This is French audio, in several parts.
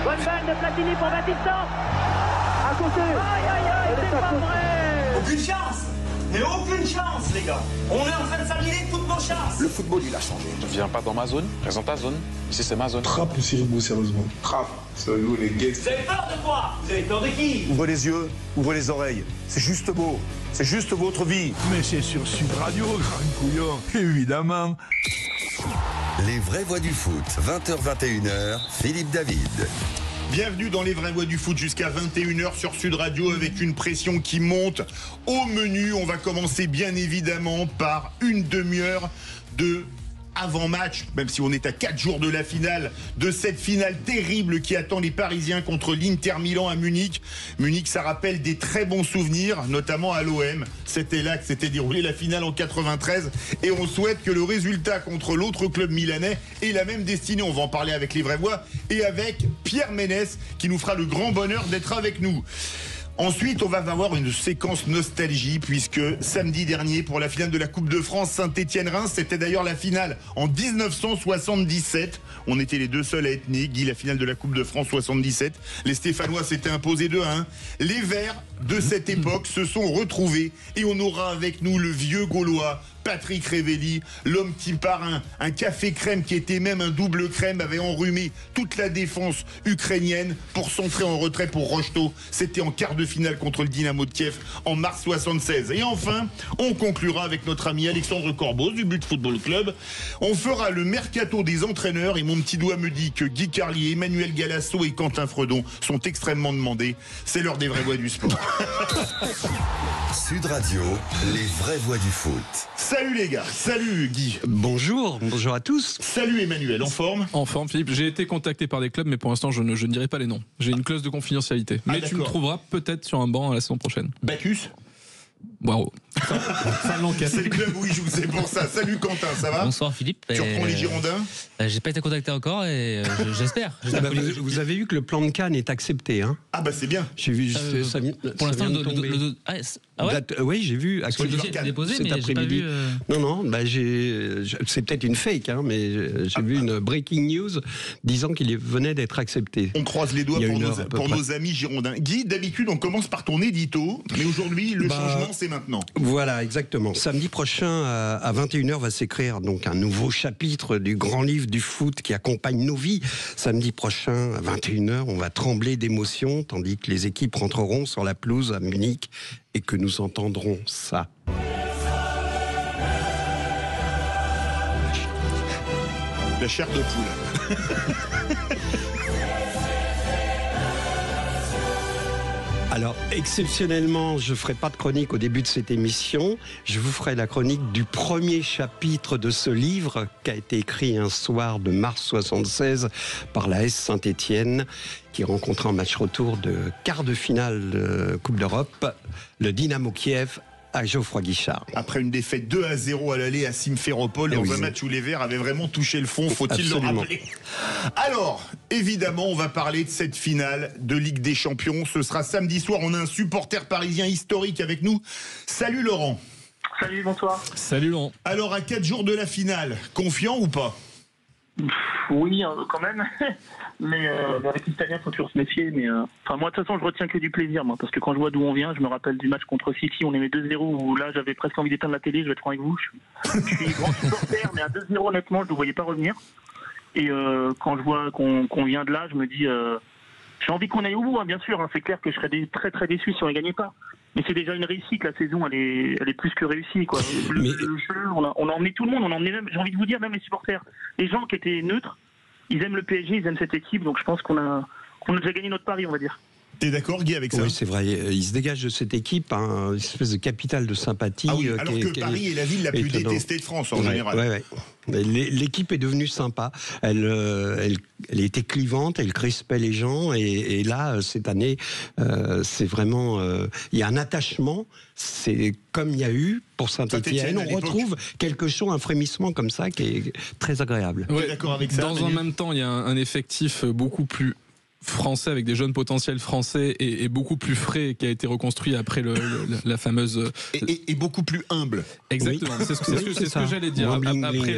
Bonne balle de Platini pour Batista. À côté. Aïe, c'est pas vrai. Aucune chance. Mais aucune chance, les gars. On est en train de s'annuler toutes nos chances. Le football, il a changé. Ne viens pas dans ma zone, présente ta zone. Ici, c'est ma zone. Trappe le Sirigu, sérieusement. Trappe. Sérieux, les gays. Vous avez peur de quoi? Vous avez peur de qui? Ouvrez les yeux, ouvrez les oreilles. C'est juste beau. C'est juste votre vie. Mais c'est sur Sud Radio, grand couillon, évidemment. Les vraies voix du foot, 20h-21h, Philippe David. Bienvenue dans les vraies voix du foot jusqu'à 21h sur Sud Radio avec une pression qui monte. Au menu, on va commencer bien évidemment par une demi-heure de avant-match, même si on est à 4 jours de la finale, de cette finale terrible qui attend les Parisiens contre l'Inter Milan à Munich. Munich, ça rappelle des très bons souvenirs, notamment à l'OM. C'était là que s'était déroulée la finale en 93 et on souhaite que le résultat contre l'autre club milanais ait la même destinée. On va en parler avec les vraies voix et avec Pierre Ménès qui nous fera le grand bonheur d'être avec nous. Ensuite, on va avoir une séquence nostalgie puisque samedi dernier, pour la finale de la Coupe de France, Saint-Étienne-Reims, c'était d'ailleurs la finale en 1977. On était les deux seuls à être nés. Guy, la finale de la Coupe de France 77. Les Stéphanois s'étaient imposés 2-1. Les Verts de cette époque se sont retrouvés et on aura avec nous le vieux Gaulois, Patrick Révelli, l'homme qui par un café crème qui était même un double crème avait enrhumé toute la défense ukrainienne pour s'entrer en retrait pour Rocheteau. C'était en quart de finale contre le Dynamo de Kiev en mars 76. Et enfin, on conclura avec notre ami Alexandre Corboz du But Football Club. On fera le mercato des entraîneurs et mon petit doigt me dit que Guy Carlier, Emmanuel Galasso et Quentin Fredon sont extrêmement demandés. C'est l'heure des vraies voix du sport. Sud Radio, les vraies voix du foot. Salut les gars, salut Guy. Bonjour à tous. Salut Emmanuel, en forme? En forme Philippe, j'ai été contacté par des clubs mais pour l'instant je ne dirai pas les noms. J'ai une clause de confidentialité. Mais tu me trouveras peut-être sur un banc à la saison prochaine. Bacchus? Waouh. C'est le club où il joue, c'est pour ça. Salut Quentin, ça va? Bonsoir Philippe. Tu reprends les Girondins? J'ai pas été contacté encore et j'espère. Vous avez vu que le plan de Cannes est accepté, hein? Ah bah c'est bien. J'ai vu. Pour l'instant, oui, j'ai vu. J'ai déposé, mais j'ai pas vu. Non, c'est peut-être une fake, hein, mais j'ai vu une breaking news disant qu'il venait d'être accepté. On croise les doigts pour nos amis girondins. Guy, d'habitude, on commence par ton édito, mais aujourd'hui, le changement, c'est maintenant. Voilà, exactement. Samedi prochain, à 21h, va s'écrire donc un nouveau chapitre du grand livre du foot qui accompagne nos vies. Samedi prochain, à 21h, on va trembler d'émotion, tandis que les équipes rentreront sur la pelouse à Munich et que nous entendrons ça. La chair de poule. Alors, exceptionnellement, je ne ferai pas de chronique au début de cette émission. Je vous ferai la chronique du premier chapitre de ce livre qui a été écrit un soir de mars 76 par la S Saint-Étienne, qui rencontrait en match retour de quart de finale de Coupe d'Europe le Dynamo Kiev à Geoffroy Guichard. Après une défaite 2-0 à l'aller à Simferopol, dans un match où les Verts avaient vraiment touché le fond, faut-il le rappeler. Alors, évidemment, on va parler de cette finale de Ligue des Champions. Ce sera samedi soir. On a un supporter parisien historique avec nous. Salut Laurent. Salut, bonsoir. Salut Laurent. Alors, à 4 jours de la finale, confiant ou pas? Oui, quand même. Mais avec l'Italien, il faut toujours se méfier. Mais moi, de toute façon, je retiens que du plaisir, moi, parce que quand je vois d'où on vient, je me rappelle du match contre City, on aimait 2-0, où là, j'avais presque envie d'éteindre la télé. Je vais être franc avec vous. Je suis grand supporter, mais à 2-0, honnêtement, je ne le voyais pas revenir. Et quand je vois qu'on vient de là, je me dis, j'ai envie qu'on aille au bout, hein, bien sûr. Hein, c'est clair que je serais très très déçu si on ne gagnait pas. Mais c'est déjà une réussite, la saison, elle est plus que réussie, quoi. Le jeu, on a emmené tout le monde, on a emmené même, j'ai envie de vous dire, même les supporters. Les gens qui étaient neutres, ils aiment le PSG, ils aiment cette équipe, donc je pense qu'on a déjà gagné notre pari, on va dire. T'es d'accord, Guy, avec ça? Oui, c'est vrai. Il se dégage de cette équipe une espèce de capital de sympathie. Ah oui, alors que Paris est la ville la plus détestée de France, en général. Oui. L'équipe est devenue sympa. Elle était clivante, elle crispait les gens. Et là, cette année, c'est vraiment... il y a un attachement. C'est comme il y a eu pour Saint-Étienne. On retrouve quelque chose, un frémissement comme ça, qui est très agréable. Ouais, d'accord avec ça. Dans un même temps, il y a un effectif beaucoup plus français, avec des jeunes potentiels français et beaucoup plus frais, qui a été reconstruit après la fameuse... Et beaucoup plus humble. Exactement, oui. C'est ce que j'allais dire. Après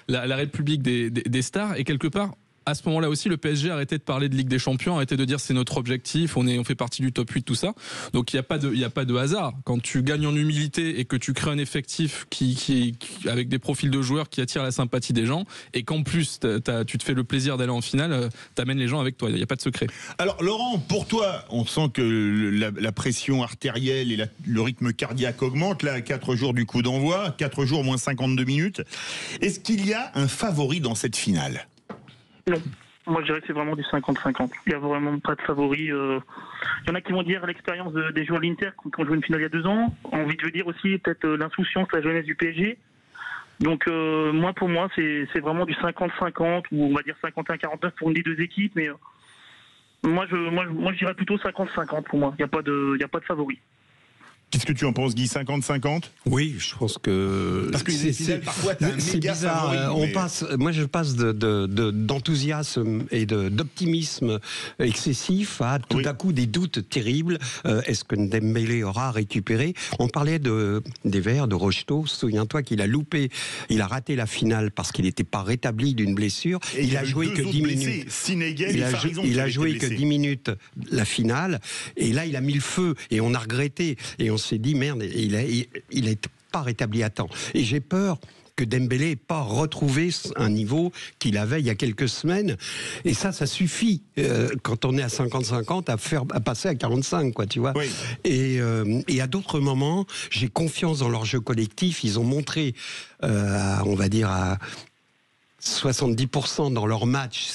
la République des stars, et quelque part, à ce moment-là aussi, le PSG a arrêté de parler de Ligue des Champions, a arrêté de dire c'est notre objectif, on fait partie du top 8, tout ça. Donc il n'y a pas de hasard. Quand tu gagnes en humilité et que tu crées un effectif qui avec des profils de joueurs qui attirent la sympathie des gens, et qu'en plus tu te fais le plaisir d'aller en finale, t'amènes les gens avec toi. Il n'y a pas de secret. Alors Laurent, pour toi, on sent que la pression artérielle et le rythme cardiaque augmente là à 4 jours du coup d'envoi, 4 jours moins 52 minutes. Est-ce qu'il y a un favori dans cette finale ? Non. Moi, je dirais que c'est vraiment du 50-50. Il n'y a vraiment pas de favori. Il y en a qui vont dire l'expérience des joueurs de l'Inter qui ont joué une finale il y a 2 ans. Envie de dire aussi peut-être l'insouciance, la jeunesse du PSG. Donc, pour moi, c'est vraiment du 50-50 ou on va dire 51-49 pour une des deux équipes. Mais moi, je dirais plutôt 50-50 pour moi. Il n'y a pas de favori. Qu'est-ce que tu en penses, Guy? 50-50? Oui, je pense que... Parce que parfois, t'as un méga bizarre. favori. Moi, je passe d'enthousiasme et d'optimisme excessif à tout à coup des doutes terribles. Est-ce que Dembélé aura récupéré? On parlait des Verts, de Rocheteau. Souviens-toi qu'il a loupé, il a raté la finale parce qu'il n'était pas rétabli d'une blessure. Et il a joué que 10 minutes. Il a joué que 10 minutes la finale. Et là, il a mis le feu. Et on a regretté. Et on s'est dit, merde, il n'est pas rétabli à temps. Et j'ai peur que Dembélé n'ait pas retrouvé un niveau qu'il avait il y a quelques semaines. Et ça suffit, quand on est à 50-50, à passer à 45, quoi, tu vois. Oui. Et à d'autres moments, j'ai confiance dans leur jeu collectif. Ils ont montré, on va dire, à 70% dans leur match,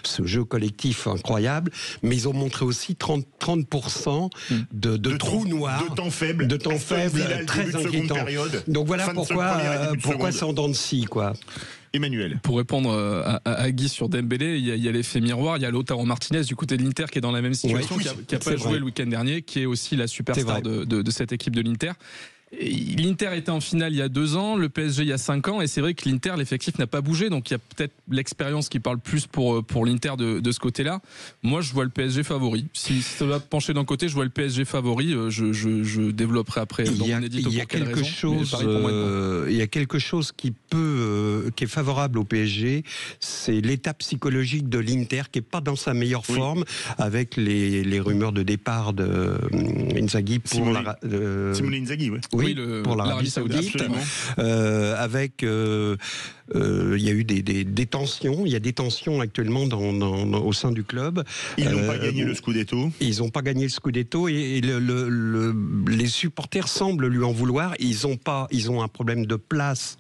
ce jeu collectif incroyable, mais ils ont montré aussi 30% de trous noirs, de temps faible, très inquiétant. Donc voilà pourquoi c'est en dents de scie, quoi. Emmanuel. Pour répondre à Guy sur Dembélé, il y a l'effet miroir, il y a Lautaro Martinez du côté de l'Inter qui est dans la même situation, qui n'a pas joué le week-end dernier, qui est aussi la superstar de cette équipe de l'Inter. L'Inter était en finale il y a 2 ans, le PSG il y a 5 ans, et c'est vrai que l'Inter, l'effectif n'a pas bougé, donc il y a peut-être l'expérience qui parle plus pour l'Inter de ce côté-là. Moi, je vois le PSG favori. Si ça va pencher d'un côté, je vois le PSG favori. Je développerai après dans mon édito pour quelle raison. Il y a quelque chose qui est favorable au PSG, c'est l'état psychologique de l'Inter qui est pas dans sa meilleure forme, avec les rumeurs de départ de Inzaghi pour Simone Inzaghi, oui, pour l'Arabie Saoudite, avec il y a eu des tensions. Il y a des tensions actuellement au sein du club. Ils n'ont pas gagné le Scudetto. Ils n'ont pas gagné le Scudetto et les supporters semblent lui en vouloir. Ils ont un problème de place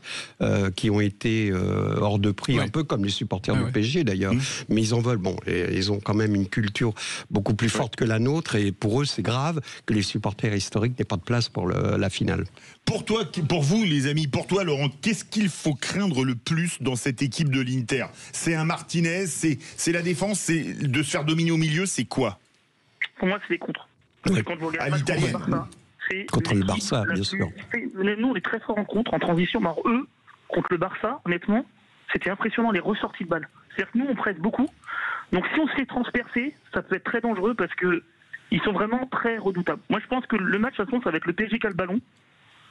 qui ont été hors de prix, un peu comme les supporters du PSG d'ailleurs. Mais ils en veulent. Bon, ils ont quand même une culture beaucoup plus forte que la nôtre, et pour eux c'est grave que les supporters historiques n'aient pas de place pour la finale. Pour vous les amis, pour toi Laurent, qu'est-ce qu'il faut craindre le plus dans cette équipe de l'Inter? C'est un Martinez, c'est la défense, c'est de se faire dominer au milieu, c'est quoi? Pour moi, c'est les contres. Quand vous regardez contre le Barça, bien sûr. Nous, on est très forts en contre, en transition. Alors eux, contre le Barça, honnêtement, c'était impressionnant les ressorties de balles. C'est-à-dire que nous, on presse beaucoup. Donc si on se fait transpercer, ça peut être très dangereux parce que ils sont vraiment très redoutables. Moi, je pense que le match, de toute façon, ça va être le PSG qui a le ballon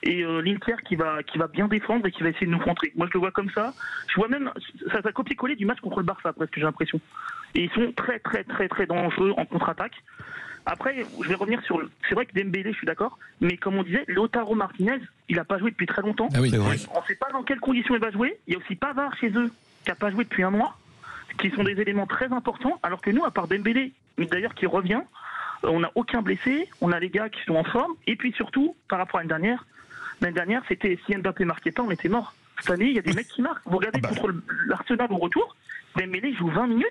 et l'Inter qui va bien défendre et qui va essayer de nous contrer. Moi, je le vois comme ça. Je vois même ça va copier-coller du match contre le Barça, presque, j'ai l'impression. Et ils sont très, très, très, très dangereux en contre-attaque. Après, je vais revenir sur... C'est vrai que Dembélé, je suis d'accord, mais comme on disait, Lautaro Martinez, il n'a pas joué depuis très longtemps. Ah oui, on ne sait pas dans quelles conditions il va jouer. Il y a aussi Pavard chez eux, qui n'a pas joué depuis 1 mois, qui sont des éléments très importants, alors que nous, à part Dembélé, d'ailleurs qui revient, on n'a aucun blessé, on a les gars qui sont en forme, et puis surtout, par rapport à l'année dernière, c'était si Mbappé marquait pas, on était mort. Cette année, il y a des mecs qui marquent. Vous regardez contre l'Arsenal au retour, Dembélé joue 20 minutes,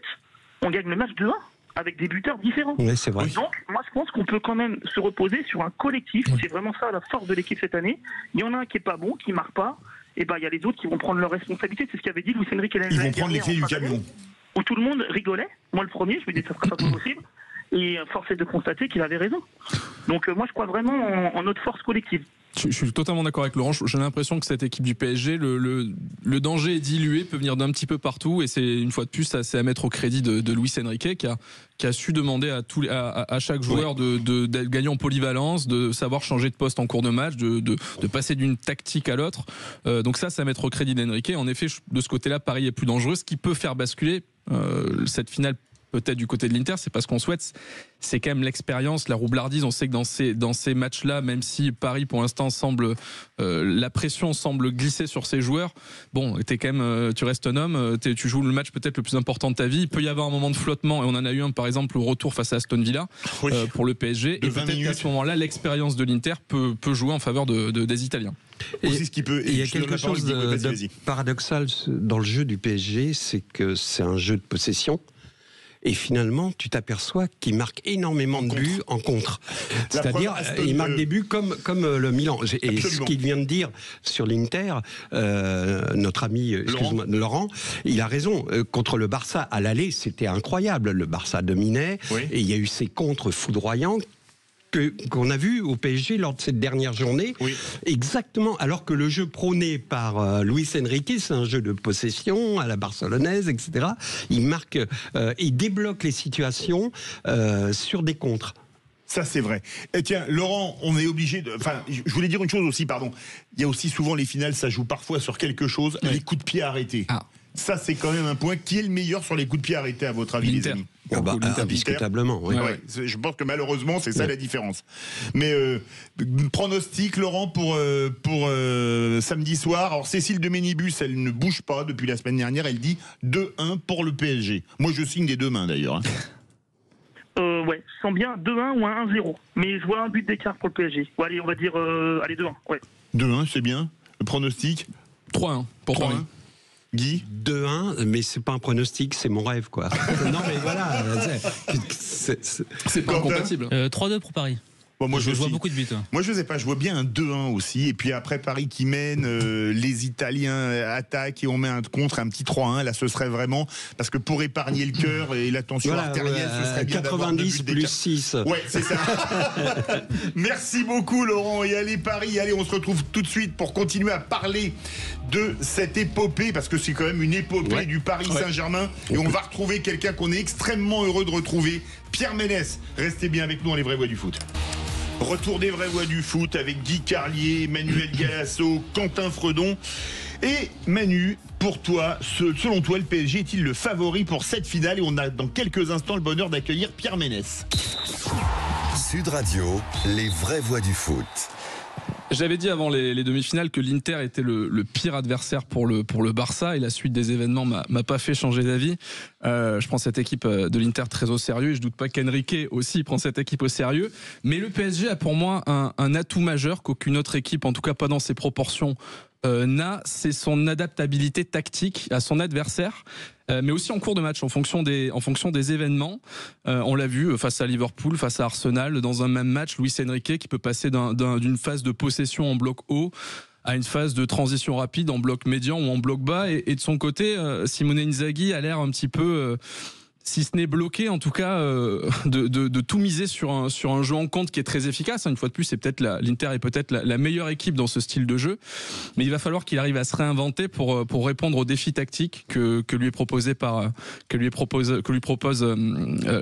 on gagne le match 2-1 avec des buteurs différents. Oui, c'est vrai. Donc, moi, je pense qu'on peut quand même se reposer sur un collectif. C'est vraiment ça la force de l'équipe cette année. Il y en a un qui est pas bon, qui marque pas, et il y a les autres qui vont prendre leurs responsabilités. C'est ce qu'avait dit Luis Enrique l'année dernière. Ils vont prendre les clés du camion. Où tout le monde rigolait. Moi, le premier, je me dis ça sera pas possible. Et force est de constater qu'il avait raison. Donc moi, je crois vraiment en notre force collective. Je suis totalement d'accord avec Laurent. J'ai l'impression que cette équipe du PSG, le danger est dilué, peut venir d'un petit peu partout, et c'est une fois de plus, c'est à mettre au crédit de Luis Enrique qui a su demander à chaque joueur de gagner en polyvalence, de savoir changer de poste en cours de match, de passer d'une tactique à l'autre. Donc ça à mettre au crédit d'Enrique. En effet, de ce côté-là, Paris est plus dangereux, ce qui peut faire basculer cette finale peut-être du côté de l'Inter, c'est pas ce qu'on souhaite, c'est quand même l'expérience, la roublardise. On sait que dans ces matchs-là, même si Paris pour l'instant semble la pression semble glisser sur ses joueurs, bon, t'es quand même, tu restes un homme, tu joues le match peut-être le plus important de ta vie. Il peut y avoir un moment de flottement, et on en a eu un par exemple au retour face à Aston Villa pour le PSG, et peut-être qu'à ce moment-là, l'expérience de l'Inter peut jouer en faveur des Italiens. Il y a quelque chose de paradoxal dans le jeu du PSG, c'est que c'est un jeu de possession. Et finalement, tu t'aperçois qu'il marque énormément de buts en contre. C'est-à-dire, il marque des buts comme le Milan. Et ce qu'il vient de dire sur l'Inter, notre ami Laurent, il a raison. Contre le Barça à l'aller, c'était incroyable. Le Barça dominait, et il y a eu ces contres foudroyants qu'on a vu au PSG lors de cette dernière journée, exactement, alors que le jeu prôné par Luis Enrique, c'est un jeu de possession à la barcelonaise, etc. Il marque, il débloque les situations sur des contres. Ça, c'est vrai. Et tiens, Laurent, on est obligé de... Enfin, je voulais dire une chose aussi, pardon. Il y a aussi souvent les finales, ça joue parfois sur quelque chose, les coups de pied arrêtés. Ça, c'est quand même un point. Qui est le meilleur sur les coups de pied arrêtés, à votre avis, les amis? Indiscutablement, oui. Je pense que malheureusement, c'est ça la différence. Mais pronostic, Laurent, pour samedi soir. Alors, Cécile de Ménibus, elle ne bouge pas depuis la semaine dernière. Elle dit 2-1 pour le PSG. Moi, je signe des deux mains, d'ailleurs. Ouais, je sens bien 2-1 ou un 1-0. Mais je vois un but d'écart pour le PSG. Bon, allez, on va dire 2-1. Ouais. 2-1, c'est bien. Le pronostic 3-1 pour Paris. Guy 2-1, mais c'est pas un pronostic, c'est mon rêve, quoi. Non, mais voilà. C'est pas incompatible. 3-2 pour Paris. Bon, moi, je vois beaucoup de buts. Moi, je sais pas, je vois bien un 2-1 aussi. Et puis après, Paris qui mène, les Italiens attaquent et on met un contre, un petit 3-1. Là, ce serait vraiment... Parce que pour épargner le cœur et la tension artérielle, ce serait bien 90 plus 6. Ouais, c'est ça. Merci beaucoup, Laurent. Et allez, Paris, allez, on se retrouve tout de suite pour continuer à parler de cette épopée, parce que c'est quand même une épopée du Paris Saint-Germain. Et on va retrouver quelqu'un qu'on est extrêmement heureux de retrouver, Pierre Ménès. Restez bien avec nous dans les vraies voix du foot. Retour des vraies voix du foot avec Guy Carlier, Emmanuel Galasso, Quentin Fredon. Et Manu, pour toi, selon toi, le PSG est-il le favori pour cette finale? Et on a dans quelques instants le bonheur d'accueillir Pierre Ménès. Sud Radio, les vraies voix du foot. J'avais dit avant les demi-finales que l'Inter était le pire adversaire pour le Barça, et la suite des événements m'a pas fait changer d'avis. Je prends cette équipe de l'Inter très au sérieux, et je doute pas qu'Enrique aussi prend cette équipe au sérieux. Mais le PSG a pour moi un atout majeur qu'aucune autre équipe, en tout cas pas dans ses proportions, n'a, c'est son adaptabilité tactique à son adversaire, mais aussi en cours de match, en fonction des événements. On l'a vu face à Liverpool, face à Arsenal, dans un même match, Luis Enrique qui peut passer d'une phase de possession en bloc haut à une phase de transition rapide en bloc médian ou en bloc bas, et de son côté, Simone Inzaghi a l'air un petit peu... si ce n'est bloqué, en tout cas, de tout miser sur un jeu en contre qui est très efficace. Une fois de plus, c'est peut-être l'Inter est peut-être la meilleure équipe dans ce style de jeu, mais il va falloir qu'il arrive à se réinventer pour répondre aux défis tactiques que lui propose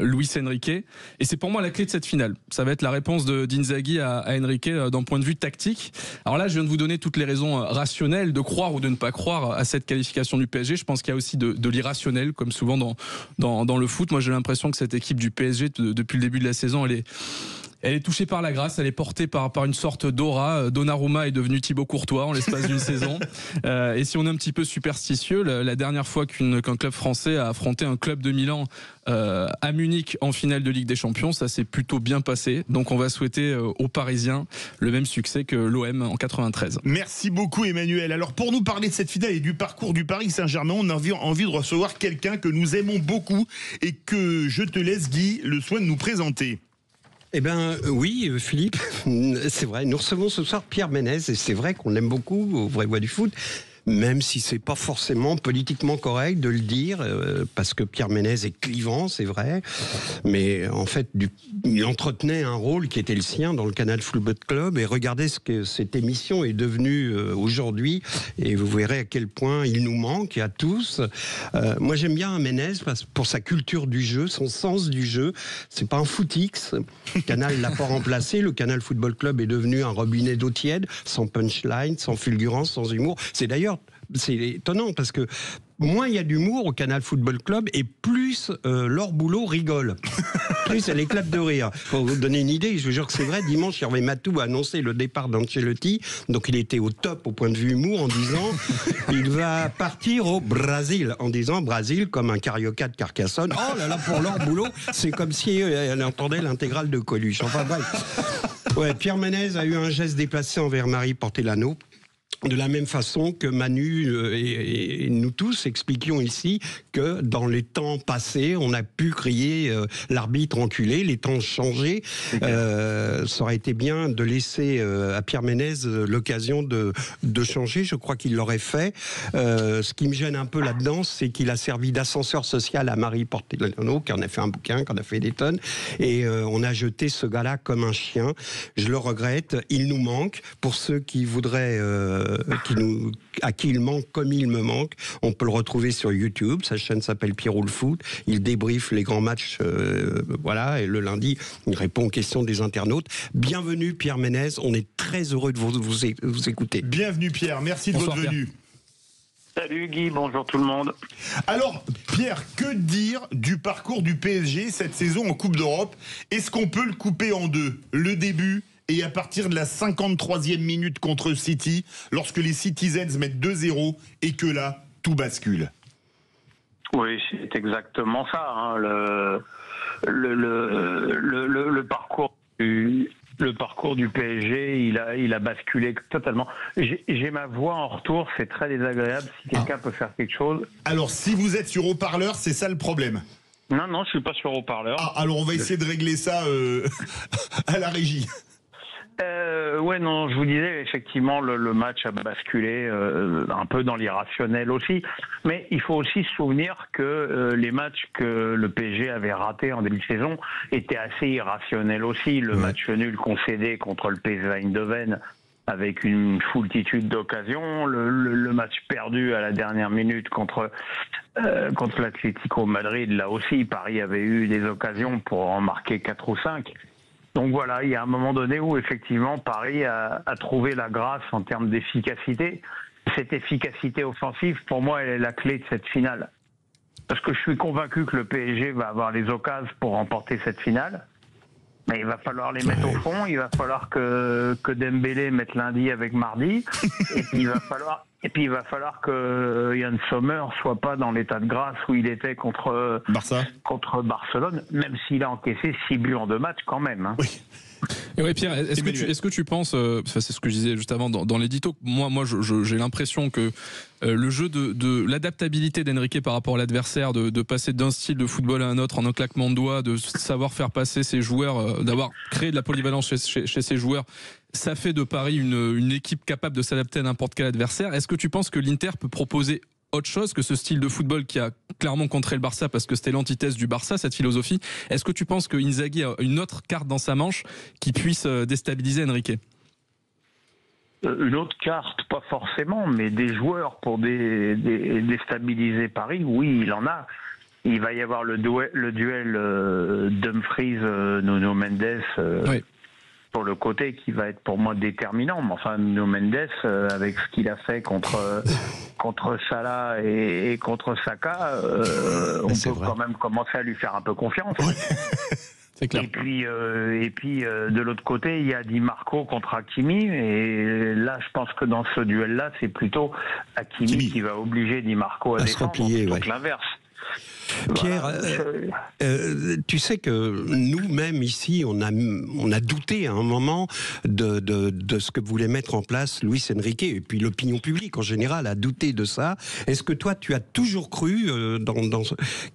Luis Enrique. Et c'est pour moi la clé de cette finale. Ça va être la réponse d'Inzaghi à Enrique d'un point de vue tactique. Alors là, je viens de vous donner toutes les raisons rationnelles de croire ou de ne pas croire à cette qualification du PSG. Je pense qu'il y a aussi de l'irrationnel, comme souvent dans le foot. Moi, j'ai l'impression que cette équipe du PSG, depuis le début de la saison, elle est touchée par la grâce, elle est portée par une sorte d'aura. Donnarumma est devenu Thibaut Courtois en l'espace d'une saison. Et si on est un petit peu superstitieux, la dernière fois qu'un club français a affronté un club de Milan à Munich en finale de Ligue des Champions, ça s'est plutôt bien passé. Donc on va souhaiter aux Parisiens le même succès que l'OM en 93. Merci beaucoup, Emmanuel. Alors pour nous parler de cette finale et du parcours du Paris Saint-Germain, on a envie de recevoir quelqu'un que nous aimons beaucoup et que je te laisse, Guy, le soin de nous présenter. Eh bien, oui, Philippe, c'est vrai. Nous recevons ce soir Pierre Ménès, et c'est vrai qu'on l'aime beaucoup aux vraies voix du foot, même si c'est pas forcément politiquement correct de le dire, parce que Pierre Ménès est clivant, c'est vrai, mais en fait, il entretenait un rôle qui était le sien dans le Canal Football Club, et regardez ce que cette émission est devenue aujourd'hui, et vous verrez à quel point il nous manque à tous. Moi, j'aime bien Ménès pour sa culture du jeu, son sens du jeu. C'est pas un footix. Canal l'a pas remplacé. Le Canal Football Club est devenu un robinet d'eau tiède, sans punchline, sans fulgurance, sans humour. C'est étonnant parce que moins il y a d'humour au Canal Football Club et plus Laure Boulot rigole. Plus elle éclate de rire. Pour vous donner une idée, je vous jure que c'est vrai, dimanche, Hervé Matou a annoncé le départ d'Ancelotti, donc il était au top au point de vue humour en disant il va partir au Brésil, en disant Brésil comme un carioca de Carcassonne. Oh là là, pour Laure Boulot, c'est comme si elle entendait l'intégrale de Coluche. Enfin bref. Ouais, Pierre Ménez a eu un geste déplacé envers Marie Portelano. De la même façon que Manu et nous tous expliquions ici que dans les temps passés, on a pu crier l'arbitre enculé, les temps ont changé. Ça aurait été bien de laisser à Pierre Ménez l'occasion de changer. Je crois qu'il l'aurait fait. Ce qui me gêne un peu là-dedans, c'est qu'il a servi d'ascenseur social à Marie Portelano, qui en a fait un bouquin, qui en a fait des tonnes. Et on a jeté ce gars-là comme un chien. Je le regrette. Il nous manque. Pour ceux qui voudraient... à qui il manque comme il me manque. On peut le retrouver sur YouTube. Sa chaîne s'appelle Pierrot le Foot. Il débriefe les grands matchs, voilà. Et le lundi, il répond aux questions des internautes. Bienvenue Pierre Ménez. On est très heureux de vous écouter. Bienvenue Pierre. Merci de votre venue. Salut Guy, bonjour tout le monde. Alors, Pierre, que dire du parcours du PSG cette saison en Coupe d'Europe? Est-ce qu'on peut le couper en deux? Le début et à partir de la 53e minute contre City, lorsque les Citizens mettent 2-0 et que là, tout bascule. Oui, c'est exactement ça. Hein, le parcours du PSG, il a basculé totalement. J'ai ma voix en retour, c'est très désagréable. Si quelqu'un peut faire quelque chose. Alors, si vous êtes sur haut-parleur, c'est ça le problème? Non, je suis pas sur haut-parleur. Ah, alors on va essayer de régler ça à la régie. Ouais, non, je vous disais, effectivement, le match a basculé un peu dans l'irrationnel aussi. Mais il faut aussi se souvenir que les matchs que le PSG avait ratés en début de saison étaient assez irrationnels aussi. Le match nul concédé contre le PSV Eindhoven avec une foultitude d'occasions, le match perdu à la dernière minute contre l'Atlético Madrid, là aussi, Paris avait eu des occasions pour en marquer 4 ou 5. Donc voilà, il y a un moment donné où effectivement Paris a trouvé la grâce en termes d'efficacité. Cette efficacité offensive, pour moi, elle est la clé de cette finale. Parce que je suis convaincu que le PSG va avoir les occasions pour remporter cette finale. Mais il va falloir les mettre au fond, il va falloir que Dembélé mette lundi avec mardi, et puis il va falloir que Yann Sommer soit pas dans l'état de grâce où il était contre Barcelone, même s'il a encaissé 6 buts en 2 matchs quand même. Hein. Oui. Et ouais, Pierre, est-ce que tu penses, c'est ce que je disais juste avant dans l'édito, moi j'ai l'impression que le jeu de l'adaptabilité d'Enrique par rapport à l'adversaire, de passer d'un style de football à un autre en un claquement de doigts, de savoir faire passer ses joueurs, d'avoir créé de la polyvalence chez ses joueurs, ça fait de Paris une équipe capable de s'adapter à n'importe quel adversaire. Est-ce que tu penses que l'Inter peut proposer autre chose que ce style de football qui a clairement contré le Barça parce que c'était l'antithèse du Barça, cette philosophie? Est-ce que tu penses que Inzaghi a une autre carte dans sa manche qui puisse déstabiliser Enrique? Une autre carte, pas forcément, mais des joueurs pour déstabiliser Paris, oui, il en a. Il va y avoir le duel Dumfries-Nuno Mendes sur le côté qui va être pour moi déterminant. Mais enfin, Nuno Mendes, avec ce qu'il a fait contre Salah et contre Saka, on peut quand même commencer à lui faire un peu confiance. C'est clair. Et puis de l'autre côté, il y a Di Marco contre Hakimi, et là, je pense que dans ce duel-là, c'est plutôt Hakimi qui va obliger Di Marco à défendre, plutôt que l'inverse. Pierre, tu sais que nous-mêmes ici, on a douté à un moment de ce que voulait mettre en place Luis Enrique, et puis l'opinion publique en général a douté de ça. Est-ce que toi, tu as toujours cru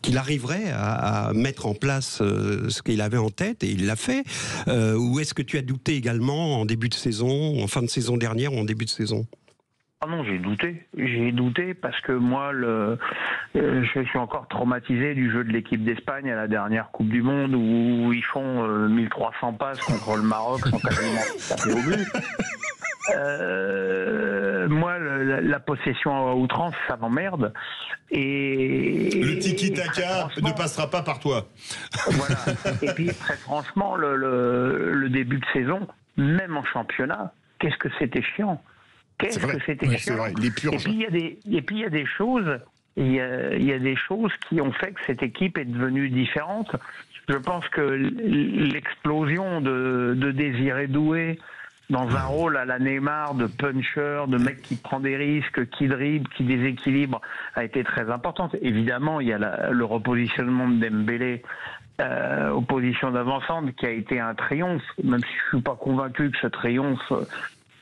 qu'il arriverait à mettre en place ce qu'il avait en tête, et il l'a fait, ou est-ce que tu as douté également en début de saison, en fin de saison dernière ou en début de saison? Ah non, j'ai douté parce que moi, je suis encore traumatisé du jeu de l'équipe d'Espagne à la dernière Coupe du Monde où ils font 1300 passes contre le Maroc sans quasiment taper au but. Moi, la possession à outrance, ça m'emmerde. Et le tiki-taka ne passera pas par toi. Voilà. Et puis, très franchement, le début de saison, même en championnat, qu'est-ce que c'était chiant. Qu'est-ce que c'était chiant. C'est vrai, les purges. Et puis il y a des choses, il y a des choses qui ont fait que cette équipe est devenue différente. Je pense que l'explosion de Désiré Doué dans un rôle à la Neymar, de puncher, de mec qui prend des risques, qui dribble, qui déséquilibre, a été très importante. Évidemment, il y a le repositionnement de Dembélé aux positions d'avancante qui a été un triomphe, même si je suis pas convaincu que ce triomphe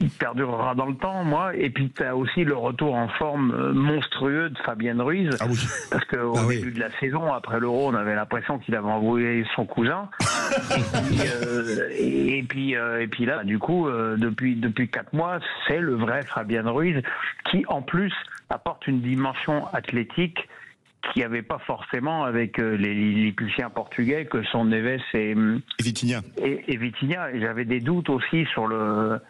il perdurera dans le temps, moi. Et puis tu as aussi le retour en forme monstrueux de Fabien Ruiz, parce qu'au début de la saison, après l'Euro, on avait l'impression qu'il avait envoyé son cousin. et puis là, du coup, depuis 4 mois, c'est le vrai Fabien Ruiz qui, en plus, apporte une dimension athlétique qu'il n'y avait pas forcément avec les Lilliputiens portugais que sont Neves et Vitinha. Et Vitinha. Et j'avais des doutes aussi sur la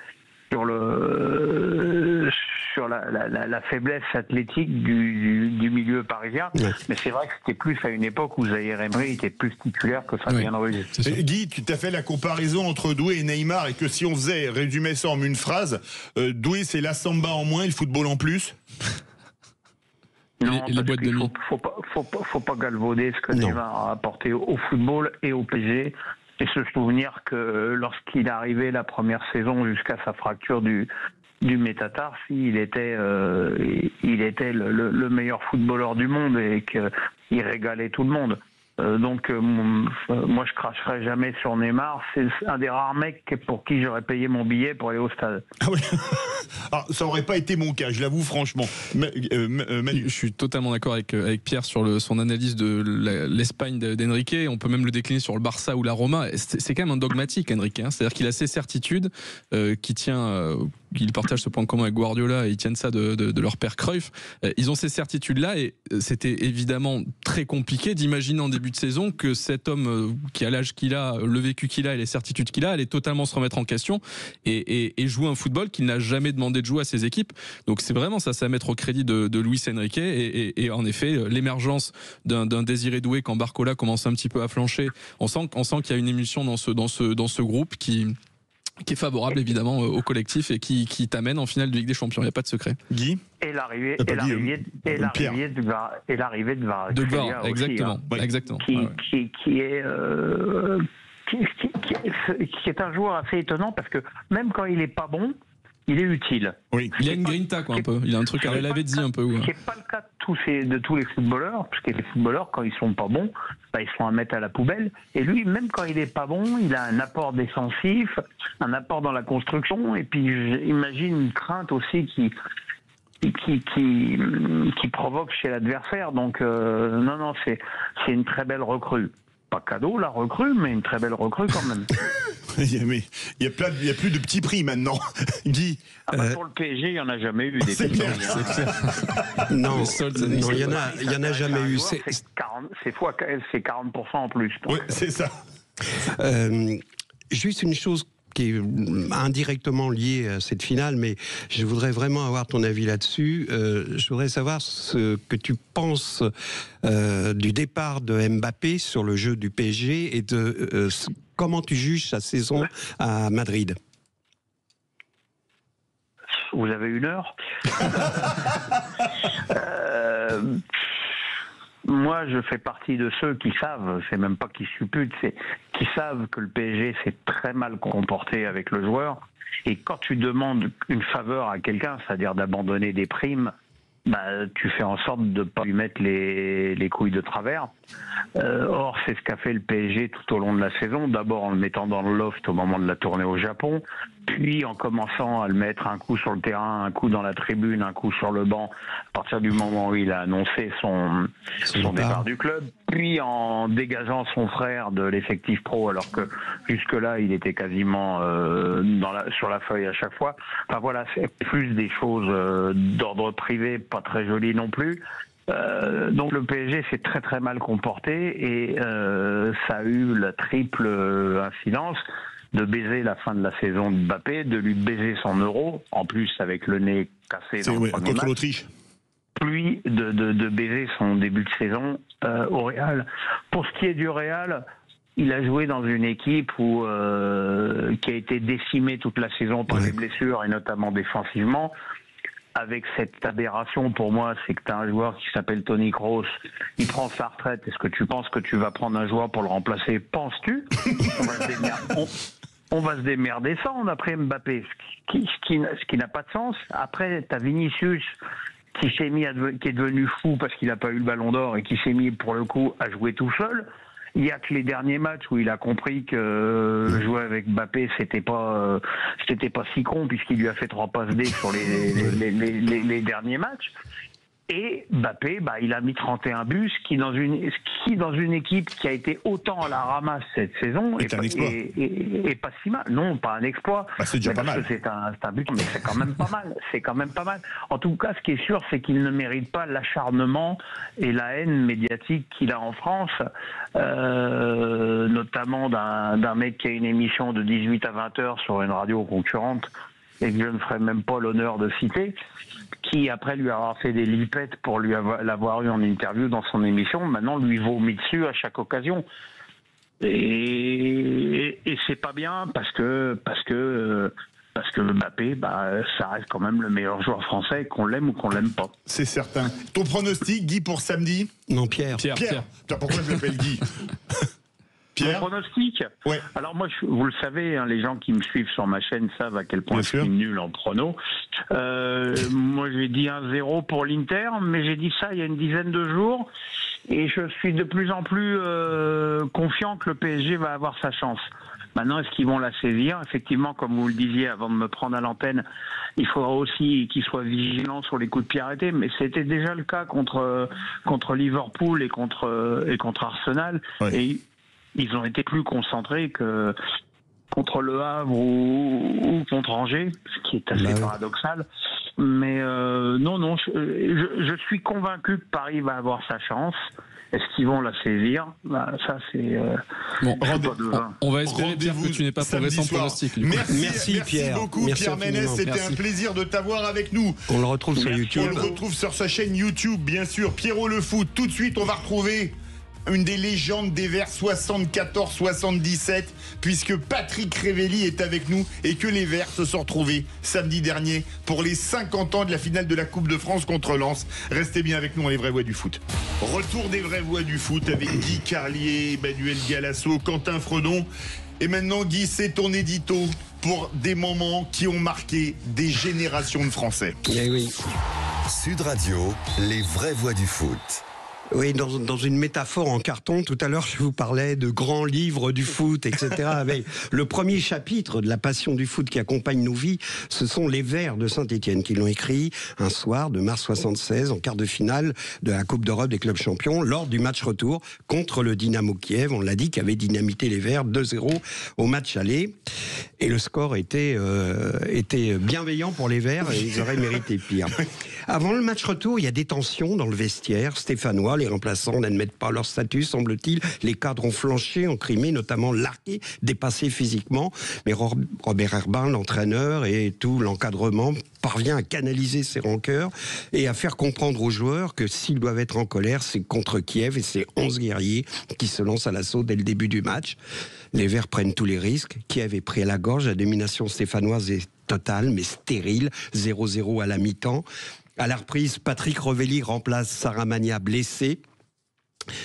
faiblesse athlétique du milieu parisien, mais c'est vrai que c'était plus à une époque où Zaïre Emery était plus titulaire que Fabien Ruiz. Guy, tu t'as fait la comparaison entre Doué et Neymar, et que si on faisait résumer ça en une phrase, Doué c'est la samba en moins et le football en plus. Non, les boîtes de nuit. Faut pas galvauder ce que Neymar a apporté au football et au PSG. Et se souvenir que lorsqu'il est arrivé la première saison jusqu'à sa fracture du métatarse, il était le meilleur footballeur du monde et qu'il régalait tout le monde. Donc moi je cracherai jamais sur Neymar. C'est un des rares mecs pour qui j'aurais payé mon billet pour aller au stade. Ah oui. Alors, ça aurait pas été mon cas, je l'avoue franchement. Manu. Je suis totalement d'accord avec Pierre sur son analyse de l'Espagne d'Enrique. On peut même le décliner sur le Barça ou la Roma. C'est quand même un dogmatique, Enrique. C'est-à-dire qu'il a ses certitudes, qu'il partage ce point commun avec Guardiola et ils tiennent ça de leur père Cruyff. Ils ont ces certitudes-là et c'était évidemment très compliqué d'imaginer en début de saison que cet homme qui a l'âge qu'il a, le vécu qu'il a et les certitudes qu'il a, allait totalement se remettre en question et jouer un football qu'il n'a jamais demandé de jouer à ses équipes. Donc c'est vraiment ça à mettre au crédit de Luis Enrique et en effet l'émergence d'un Désiré Doué quand Barcola commence un petit peu à flancher. On sent qu'il y a une émulsion dans ce groupe qui est favorable évidemment au collectif et qui t'amène en finale de Ligue des Champions, il n'y a pas de secret. Guy ? Et l'arrivée de Kvaratskhelia aussi, exactement, exactement. Qui est un joueur assez étonnant parce que même quand il est pas bon, il est utile. Oui. Il a une grinta un peu. Il a un truc à la Lavezzi un peu. Ce n'est pas le cas de tous les footballeurs, parce que les footballeurs, quand ils sont pas bons, ils sont à mettre à la poubelle. Et lui, même quand il est pas bon, il a un apport défensif, un apport dans la construction, et puis j'imagine une crainte aussi qui provoque chez l'adversaire. Donc non, c'est une très belle recrue. Pas cadeau la recrue, mais une très belle recrue quand même. Il y a plus de petits prix maintenant, Guy. Pour le PSG, il n'y en a jamais eu des petits prix. Non, il y en a jamais eu. C'est 40% en plus. Oui, c'est ça. Juste une chose qui est indirectement liée à cette finale, mais je voudrais vraiment avoir ton avis là-dessus. Je voudrais savoir ce que tu penses du départ de Mbappé sur le jeu du PSG et de comment tu juges sa saison à Madrid. Vous avez 1 heure. Moi, je fais partie de ceux qui savent, c'est même pas qui supputent, c'est qui savent que le PSG s'est très mal comporté avec le joueur. Et quand tu demandes une faveur à quelqu'un, c'est-à-dire d'abandonner des primes, tu fais en sorte de ne pas lui mettre les couilles de travers. Or, c'est ce qu'a fait le PSG tout au long de la saison. D'abord en le mettant dans le loft au moment de la tournée au Japon, puis en commençant à le mettre un coup sur le terrain, un coup dans la tribune, un coup sur le banc, à partir du moment où il a annoncé son départ du club, puis en dégageant son frère de l'effectif pro, alors que jusque-là, il était quasiment sur la feuille à chaque fois. Enfin voilà, c'est plus des choses d'ordre privé, pas très jolies non plus. Donc le PSG s'est très très mal comporté et ça a eu la triple incidence de baiser la fin de la saison de Mbappé, de lui baiser son Euro, en plus avec le nez cassé dans le premier contre match, l'Autriche. Puis de baiser son début de saison au Real. Pour ce qui est du Real, il a joué dans une équipe qui a été décimée toute la saison par les blessures et notamment défensivement. avec cette aberration pour moi, c'est que tu as un joueur qui s'appelle Toni Kroos, il prend sa retraite. Est-ce que tu penses que tu vas prendre un joueur pour le remplacer? Penses-tu? On va se démerder sans après Mbappé, ce qui n'a pas de sens. Après, tu as Vinicius qui est devenu fou parce qu'il n'a pas eu le ballon d'or et qui s'est mis pour le coup à jouer tout seul. Il n'y a que les derniers matchs où il a compris que jouer avec Mbappé c'était pas si con, puisqu'il lui a fait 3 passes D sur les derniers matchs. Et Mbappé, il a mis 31 buts, ce qui dans une équipe qui a été autant à la ramasse cette saison est un exploit. Et pas si mal. Non, pas un exploit. C'est déjà pas mal. C'est un but, mais c'est quand même pas mal. C'est quand même pas mal. En tout cas, ce qui est sûr, c'est qu'il ne mérite pas l'acharnement et la haine médiatique qu'il a en France, notamment d'un mec qui a une émission de 18 à 20 heures sur une radio concurrente et que je ne ferai même pas l'honneur de citer, qui après lui avoir fait des lipettes pour l'avoir eu en interview dans son émission, maintenant lui vomit dessus à chaque occasion. Et c'est pas bien parce que Mbappé, ça reste quand même le meilleur joueur français, qu'on l'aime ou qu'on l'aime pas. C'est certain. Ton pronostic, Guy, pour samedi? Non, Pierre. Pourquoi je l'appelle Guy? Pierre. Mon pronostic. Ouais. Alors moi, vous le savez, hein, les gens qui me suivent sur ma chaîne savent à quel point je suis nul en prono. Moi, j'ai dit 1-0 pour l'Inter, mais j'ai dit ça il y a une dizaine de jours, et je suis de plus en plus confiant que le PSG va avoir sa chance. Maintenant, est-ce qu'ils vont la saisir? Effectivement, comme vous le disiez avant de me prendre à l'antenne, il faudra aussi qu'ils soient vigilants sur les coups de pied arrêtés, mais c'était déjà le cas contre Liverpool et contre Arsenal. Ouais. Et ils ont été plus concentrés que contre Le Havre ou contre Angers, ce qui est assez paradoxal. Mais non, je suis convaincu que Paris va avoir sa chance. Est-ce qu'ils vont la saisir? Ça, c'est... on va espérer dire que tu n'es pas progressant pronostic. Merci Pierre. Beaucoup, merci Pierre Ménès. C'était un plaisir de t'avoir avec nous. On le retrouve sur YouTube. On le retrouve sur sa chaîne YouTube, bien sûr. Pierrot le foot. Tout de suite, on va retrouver une des légendes des Verts 74-77, puisque Patrick Révelli est avec nous et que les Verts se sont retrouvés samedi dernier pour les 50 ans de la finale de la Coupe de France contre Lens. Restez bien avec nous dans les vraies voix du foot. Retour des vraies voix du foot avec Guy Carlier, Emmanuel Galasso, Quentin Fredon. Et maintenant, Guy, c'est ton édito pour des moments qui ont marqué des générations de Français. Eh oui. Sud Radio, les vraies voix du foot. Oui, dans une métaphore en carton, tout à l'heure je vous parlais de grands livres du foot, etc. Mais le premier chapitre de la passion du foot qui accompagne nos vies, ce sont les Verts de Saint-Étienne qui l'ont écrit un soir de mars 76 en quart de finale de la Coupe d'Europe des clubs champions lors du match retour contre le Dynamo Kiev. On l'a dit, qui avait dynamité les Verts 2-0 au match aller. Et le score était bienveillant pour les Verts et ils auraient mérité pire. Avant le match retour, il y a des tensions dans le vestiaire stéphanois. Les remplaçants n'admettent pas leur statut, semble-t-il. Les cadres ont flanché, ont crimé, notamment Larquet, dépassé physiquement. Mais Robert Herbin, l'entraîneur, et tout l'encadrement parvient à canaliser ses rancœurs et à faire comprendre aux joueurs que s'ils doivent être en colère, c'est contre Kiev et c'est 11 guerriers qui se lancent à l'assaut dès le début du match. Les Verts prennent tous les risques. Kiev est pris à la gorge. La domination stéphanoise est totale, mais stérile. 0-0 à la mi-temps. À la reprise, Patrick Révelli remplace Saramagna blessé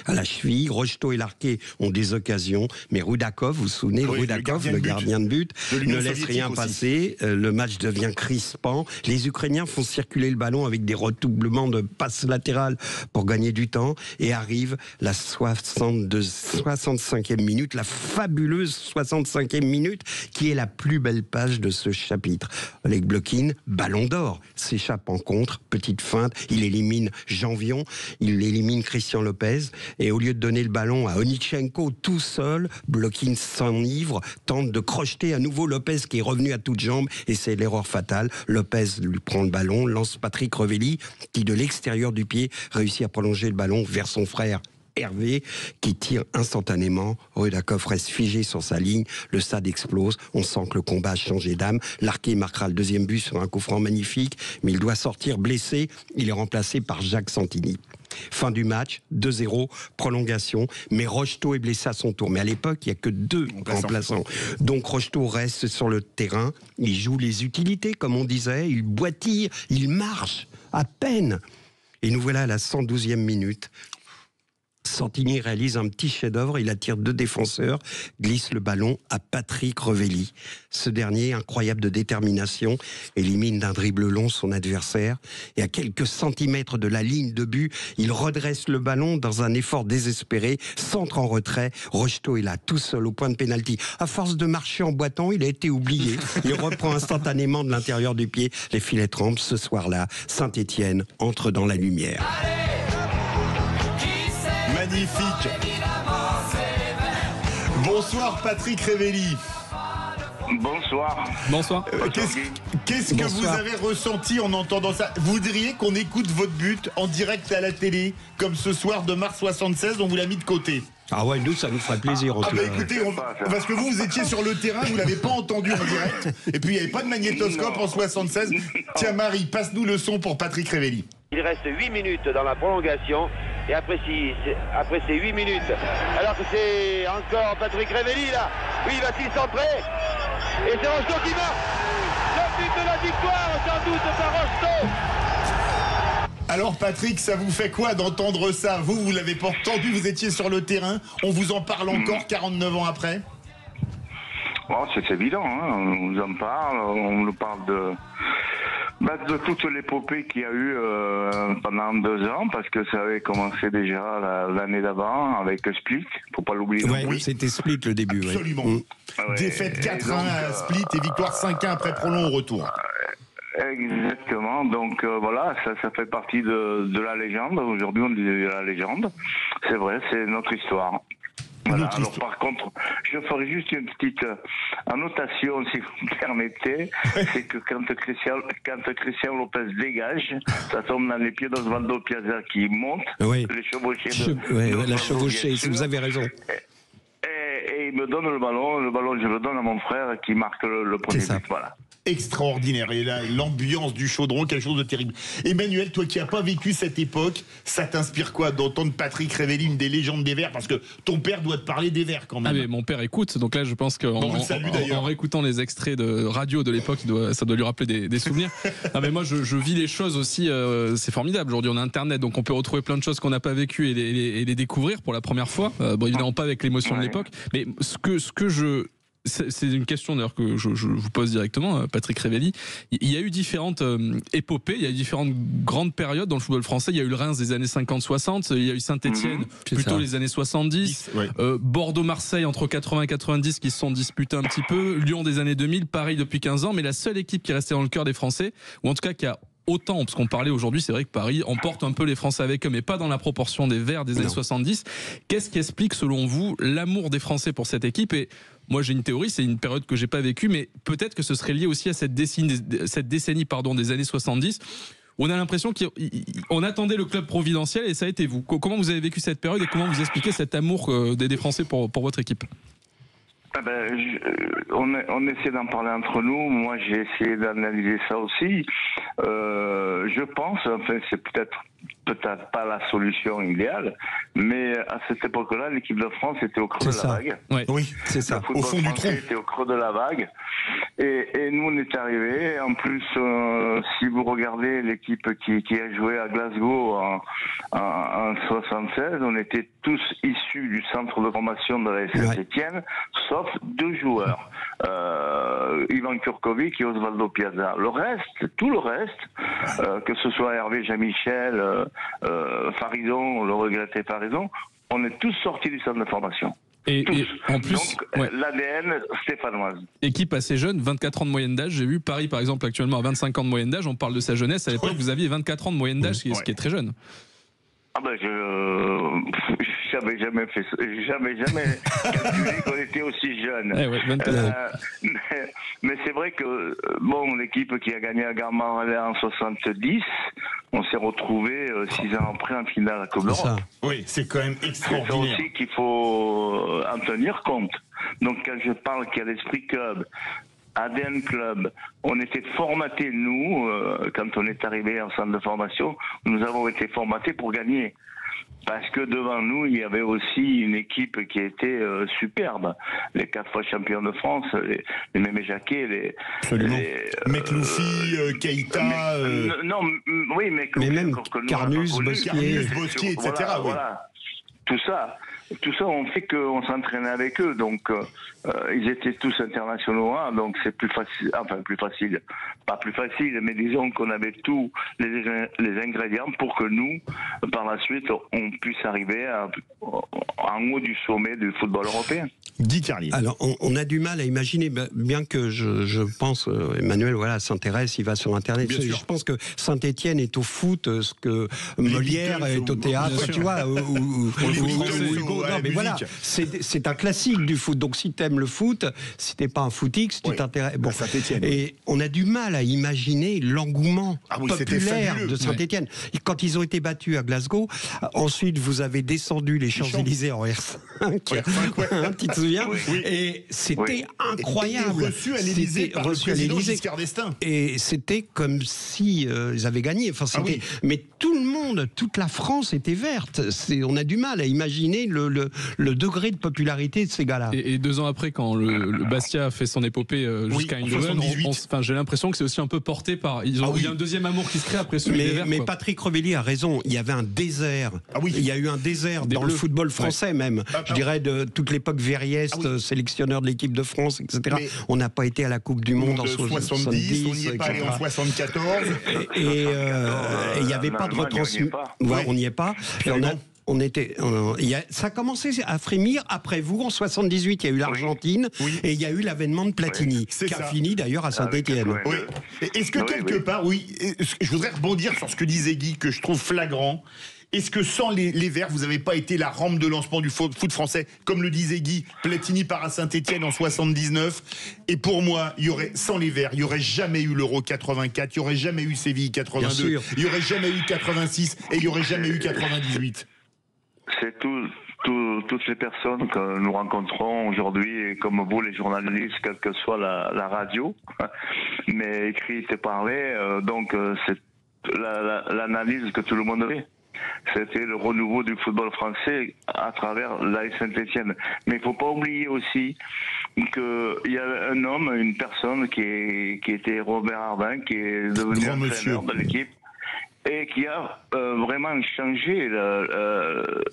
à la cheville. Rocheteau et Larquet ont des occasions, mais Rudakov, vous vous souvenez, Rudakov, le gardien de but, ne laisse rien passer. Le match devient crispant. Les Ukrainiens font circuler le ballon avec des redoublements de passes latérales pour gagner du temps. Et arrive la 65e minute, la fabuleuse 65e minute, qui est la plus belle page de ce chapitre. Oleg Blokin, ballon d'or, s'échappe en contre, petite feinte, il élimine Janvion, il élimine Christian Lopez. Et au lieu de donner le ballon à Onitchenko tout seul, Blokin s'enivre, tente de crocheter à nouveau Lopez qui est revenu à toutes jambes et c'est l'erreur fatale. Lopez lui prend le ballon, lance Patrick Révelli qui de l'extérieur du pied réussit à prolonger le ballon vers son frère Hervé qui tire instantanément. Rudakov reste figé sur sa ligne, le stade explose, on sent que le combat a changé d'âme. Larquet marquera le deuxième but sur un coup franc magnifique, mais il doit sortir blessé, il est remplacé par Jacques Santini. Fin du match, 2-0, prolongation, mais Rocheteau est blessé à son tour. Mais à l'époque, il n'y a que 2 remplaçants. Donc Rocheteau reste sur le terrain, il joue les utilités, comme on disait, il boitille, il marche, à peine. Et nous voilà à la 112e minute. Santini réalise un petit chef-d'œuvre, il attire 2 défenseurs, glisse le ballon à Patrick Revelli. Ce dernier, incroyable de détermination, élimine d'un dribble long son adversaire et à quelques centimètres de la ligne de but, il redresse le ballon dans un effort désespéré, centre en retrait, Rocheteau est là tout seul au point de pénalty. À force de marcher en boitant, il a été oublié. Il reprend instantanément de l'intérieur du pied les filets trempent. Ce soir-là, Saint-Étienne entre dans la lumière. Magnifique. Bonsoir Patrick Revelli. Bonsoir. Bonsoir. Qu'est-ce que vous avez ressenti en entendant ça? Vous voudriez qu'on écoute votre but en direct à la télé, comme ce soir de mars 76, on vous l'a mis de côté? Ah ouais, nous, ça nous ferait plaisir. Écoutez, parce que vous étiez sur le terrain, vous l'avez pas entendu en direct, et puis il n'y avait pas de magnétoscope en 76. Tiens Marie, passe-nous le son pour Patrick Revelli. Il reste 8 minutes dans la prolongation, et après ces 8 minutes, alors que c'est encore Patrick Revelli là, oui, va-t-il centrer? Et c'est Rocheteau qui marque le but de la victoire, sans doute par Rocheteau. Alors Patrick, ça vous fait quoi d'entendre ça? Vous l'avez pas entendu, vous étiez sur le terrain, on vous en parle encore 49 ans après? Oh, c'est évident, hein. On nous en parle, on nous parle de toute l'épopée qu'il y a eu pendant 2 ans, parce que ça avait commencé déjà l'année d'avant avec Split, faut pas l'oublier. Oui, c'était Split le début. Absolument. Ouais. Défaite 4-1 à Split et victoire 5-1 après prolong au retour. Exactement, donc voilà, ça fait partie de la légende. Aujourd'hui on dit la légende, c'est vrai, c'est notre histoire. Voilà. Alors par contre, je ferai juste une petite annotation, si vous me permettez, c'est que quand Christian Lopez dégage, ça tombe dans les pieds d'Osvaldo Piazza qui monte, les chevauchés la chevauchée, si vous avez raison. Et il me donne le ballon, je le donne à mon frère qui marque le premier but, voilà. Extraordinaire, et là l'ambiance du Chaudron, quelque chose de terrible. Emmanuel, toi qui n'as pas vécu cette époque, ça t'inspire quoi d'entendre Patrick Revelli, une des légendes des Verts, parce que ton père doit te parler des Verts quand même. Ah mais mon père écoute, donc là je pense qu'en réécoutant les extraits de radio de l'époque, ça doit lui rappeler des souvenirs. Ah mais moi je vis les choses aussi, c'est formidable. Aujourd'hui on a Internet, donc on peut retrouver plein de choses qu'on n'a pas vécues et les découvrir pour la première fois. Bon évidemment pas avec l'émotion de l'époque, mais c'est une question d'ailleurs que je vous pose directement, Patrick Revelli. Il y a eu différentes épopées, il y a eu différentes grandes périodes dans le football français. Il y a eu le Reims des années 50-60, il y a eu Saint-Étienne plutôt les années 70, Bordeaux-Marseille entre 80 et 90 qui se sont disputés un petit peu, Lyon des années 2000, Paris depuis 15 ans, mais la seule équipe qui est restée dans le cœur des Français, ou en tout cas qui a autant, parce qu'on parlait aujourd'hui, c'est vrai que Paris emporte un peu les Français avec eux, mais pas dans la proportion des Verts des années 70. Qu'est-ce qui explique, selon vous, l'amour des Français pour cette équipe? Et moi, j'ai une théorie, c'est une période que j'ai pas vécue, mais peut-être que ce serait lié aussi à cette décennie des années 70. On a l'impression qu'on attendait le club providentiel et ça a été vous. Comment vous avez vécu cette période et comment vous expliquez cet amour des Français pour votre équipe? On essaie d'en parler entre nous. Moi, j'ai essayé d'analyser ça aussi. Je pense, enfin, c'est peut-être pas la solution idéale, mais à cette époque-là, l'équipe de France était au creux de la vague. Oui, c'est ça. Au fond du trou. Était au creux de la vague. Et nous, on est arrivés. En plus, si vous regardez l'équipe qui a joué à Glasgow en 76, on était tous issus du centre de formation de la Saint-Étienne, sauf 2 joueurs. Ivan Kurkovic et Osvaldo Piazza. Tout le reste, que ce soit Hervé Jean-Michel, Farison, le regretté Farison, on est tous sortis du centre de formation. Et en plus, donc, l'ADN stéphanoise. Équipe assez jeune, 24 ans de moyenne d'âge. J'ai vu Paris, par exemple, actuellement à 25 ans de moyenne d'âge. On parle de sa jeunesse. À l'époque, vous aviez 24 ans de moyenne d'âge, ce qui est très jeune. Ah ben j'avais jamais calculé qu'on était aussi jeune. Mais c'est vrai que l'équipe qui a gagné à Garmaret en 70, on s'est retrouvé 6 ans après en finale à la Coupe d'Europe. Oui, c'est quand même extraordinaire. C'est ça aussi qu'il faut en tenir compte. Donc quand je parle qu'il y a l'esprit club, ADN Club, on était formatés, nous, quand on est arrivé en centre de formation, nous avons été formatés pour gagner. Parce que devant nous, il y avait aussi une équipe qui était superbe. Les 4 fois champions de France, les Mémé Jacquet, Mekloufi, Keïta... oui, Mekloufi, mais même Carnus, Bosquier, etc. Voilà. Tout ça on fait qu'on s'entraînait avec eux, donc ils étaient tous internationaux, hein, donc c'est plus facile, pas plus facile, mais disons qu'on avait tous les ingrédients pour que nous, par la suite, on puisse arriver en haut du sommet du football européen. Guy Carlier. Alors, on a du mal à imaginer, bien que je pense, Emmanuel, s'intéresse, il va sur Internet. Je pense que Saint-Étienne est au foot, ce que Molière est au théâtre, tu vois, mais voilà, c'est un classique du foot. Donc, si t'aimes le foot, si t'es pas un footix, tu t'intéresses. Bon, et on a du mal à imaginer l'engouement populaire de Saint-Étienne. Quand ils ont été battus à Glasgow, ensuite vous avez descendu les Champs-Élysées en R5, tu te souviens? Et c'était incroyable. Reçu à l'Élysée. Et c'était comme si ils avaient gagné. Enfin, mais tout le monde, toute la France était verte. On a du mal à imaginer le degré de popularité de ces gars-là. Et 2 ans après, quand le Bastia a fait son épopée jusqu'à Eindhoven, j'ai l'impression que c'est aussi un peu porté par... Il y a un deuxième amour qui se crée après celui des Verts. Mais Patrick Revelli a raison. Il y avait un désert. Il y a eu un désert dans le football français même. Je dirais de toute l'époque Verriest, sélectionneur de l'équipe de France, etc. On n'a pas été à la Coupe du Monde en 70. On n'y est pas allé en 74. Et il n'y avait pas de retransmission. On n'y est pas. Ça a commencé à frémir après vous en 78. Il y a eu l'Argentine et il y a eu l'avènement de Platini, qui a fini d'ailleurs à Saint-Étienne. Est-ce que quelque part, je voudrais rebondir sur ce que disait Guy, que je trouve flagrant. Est-ce que sans les Verts, vous n'avez pas été la rampe de lancement du foot français? Comme le disait Guy, Platini part à Saint-Étienne en 79. Et pour moi, sans les Verts, il n'y aurait jamais eu l'Euro 84, il n'y aurait jamais eu Séville 82, il n'y aurait jamais eu 86 et il n'y aurait jamais eu 98. C'est toutes les personnes que nous rencontrons aujourd'hui, et comme vous, les journalistes, quelle que soit la radio, mais écrite et parlée, donc c'est l'analyse que tout le monde avait. C'était le renouveau du football français à travers l'AS Saint-Étienne. Mais il ne faut pas oublier aussi qu'il y a un homme, une personne qui était Robert Ardin, qui est devenu entraîneur de l'équipe et qui a vraiment changé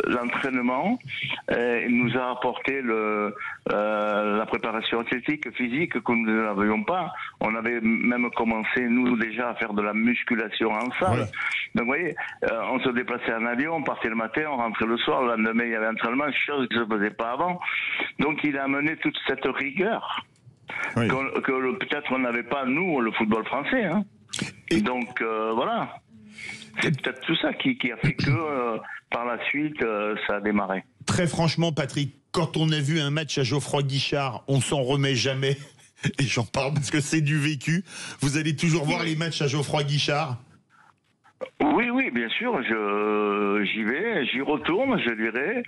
l'entraînement. Il nous a apporté la préparation athlétique, physique que nous n'avions pas. On avait même commencé, nous, déjà à faire de la musculation en salle. Donc, vous voyez, on se déplaçait en avion, on partait le matin, on rentrait le soir, le lendemain, il y avait entraînement, chose qui ne se faisait pas avant. Donc, il a amené toute cette rigueur que peut-être on n'avait pas, nous, le football français. Hein. Et donc, voilà. C'est peut-être tout ça qui a fait que, par la suite, ça a démarré. Très franchement, Patrick, quand on a vu un match à Geoffroy Guichard, on s'en remet jamais. Et j'en parle parce que c'est du vécu. Vous allez toujours voir les matchs à Geoffroy Guichard? Oui, bien sûr, j'y retourne, je dirais.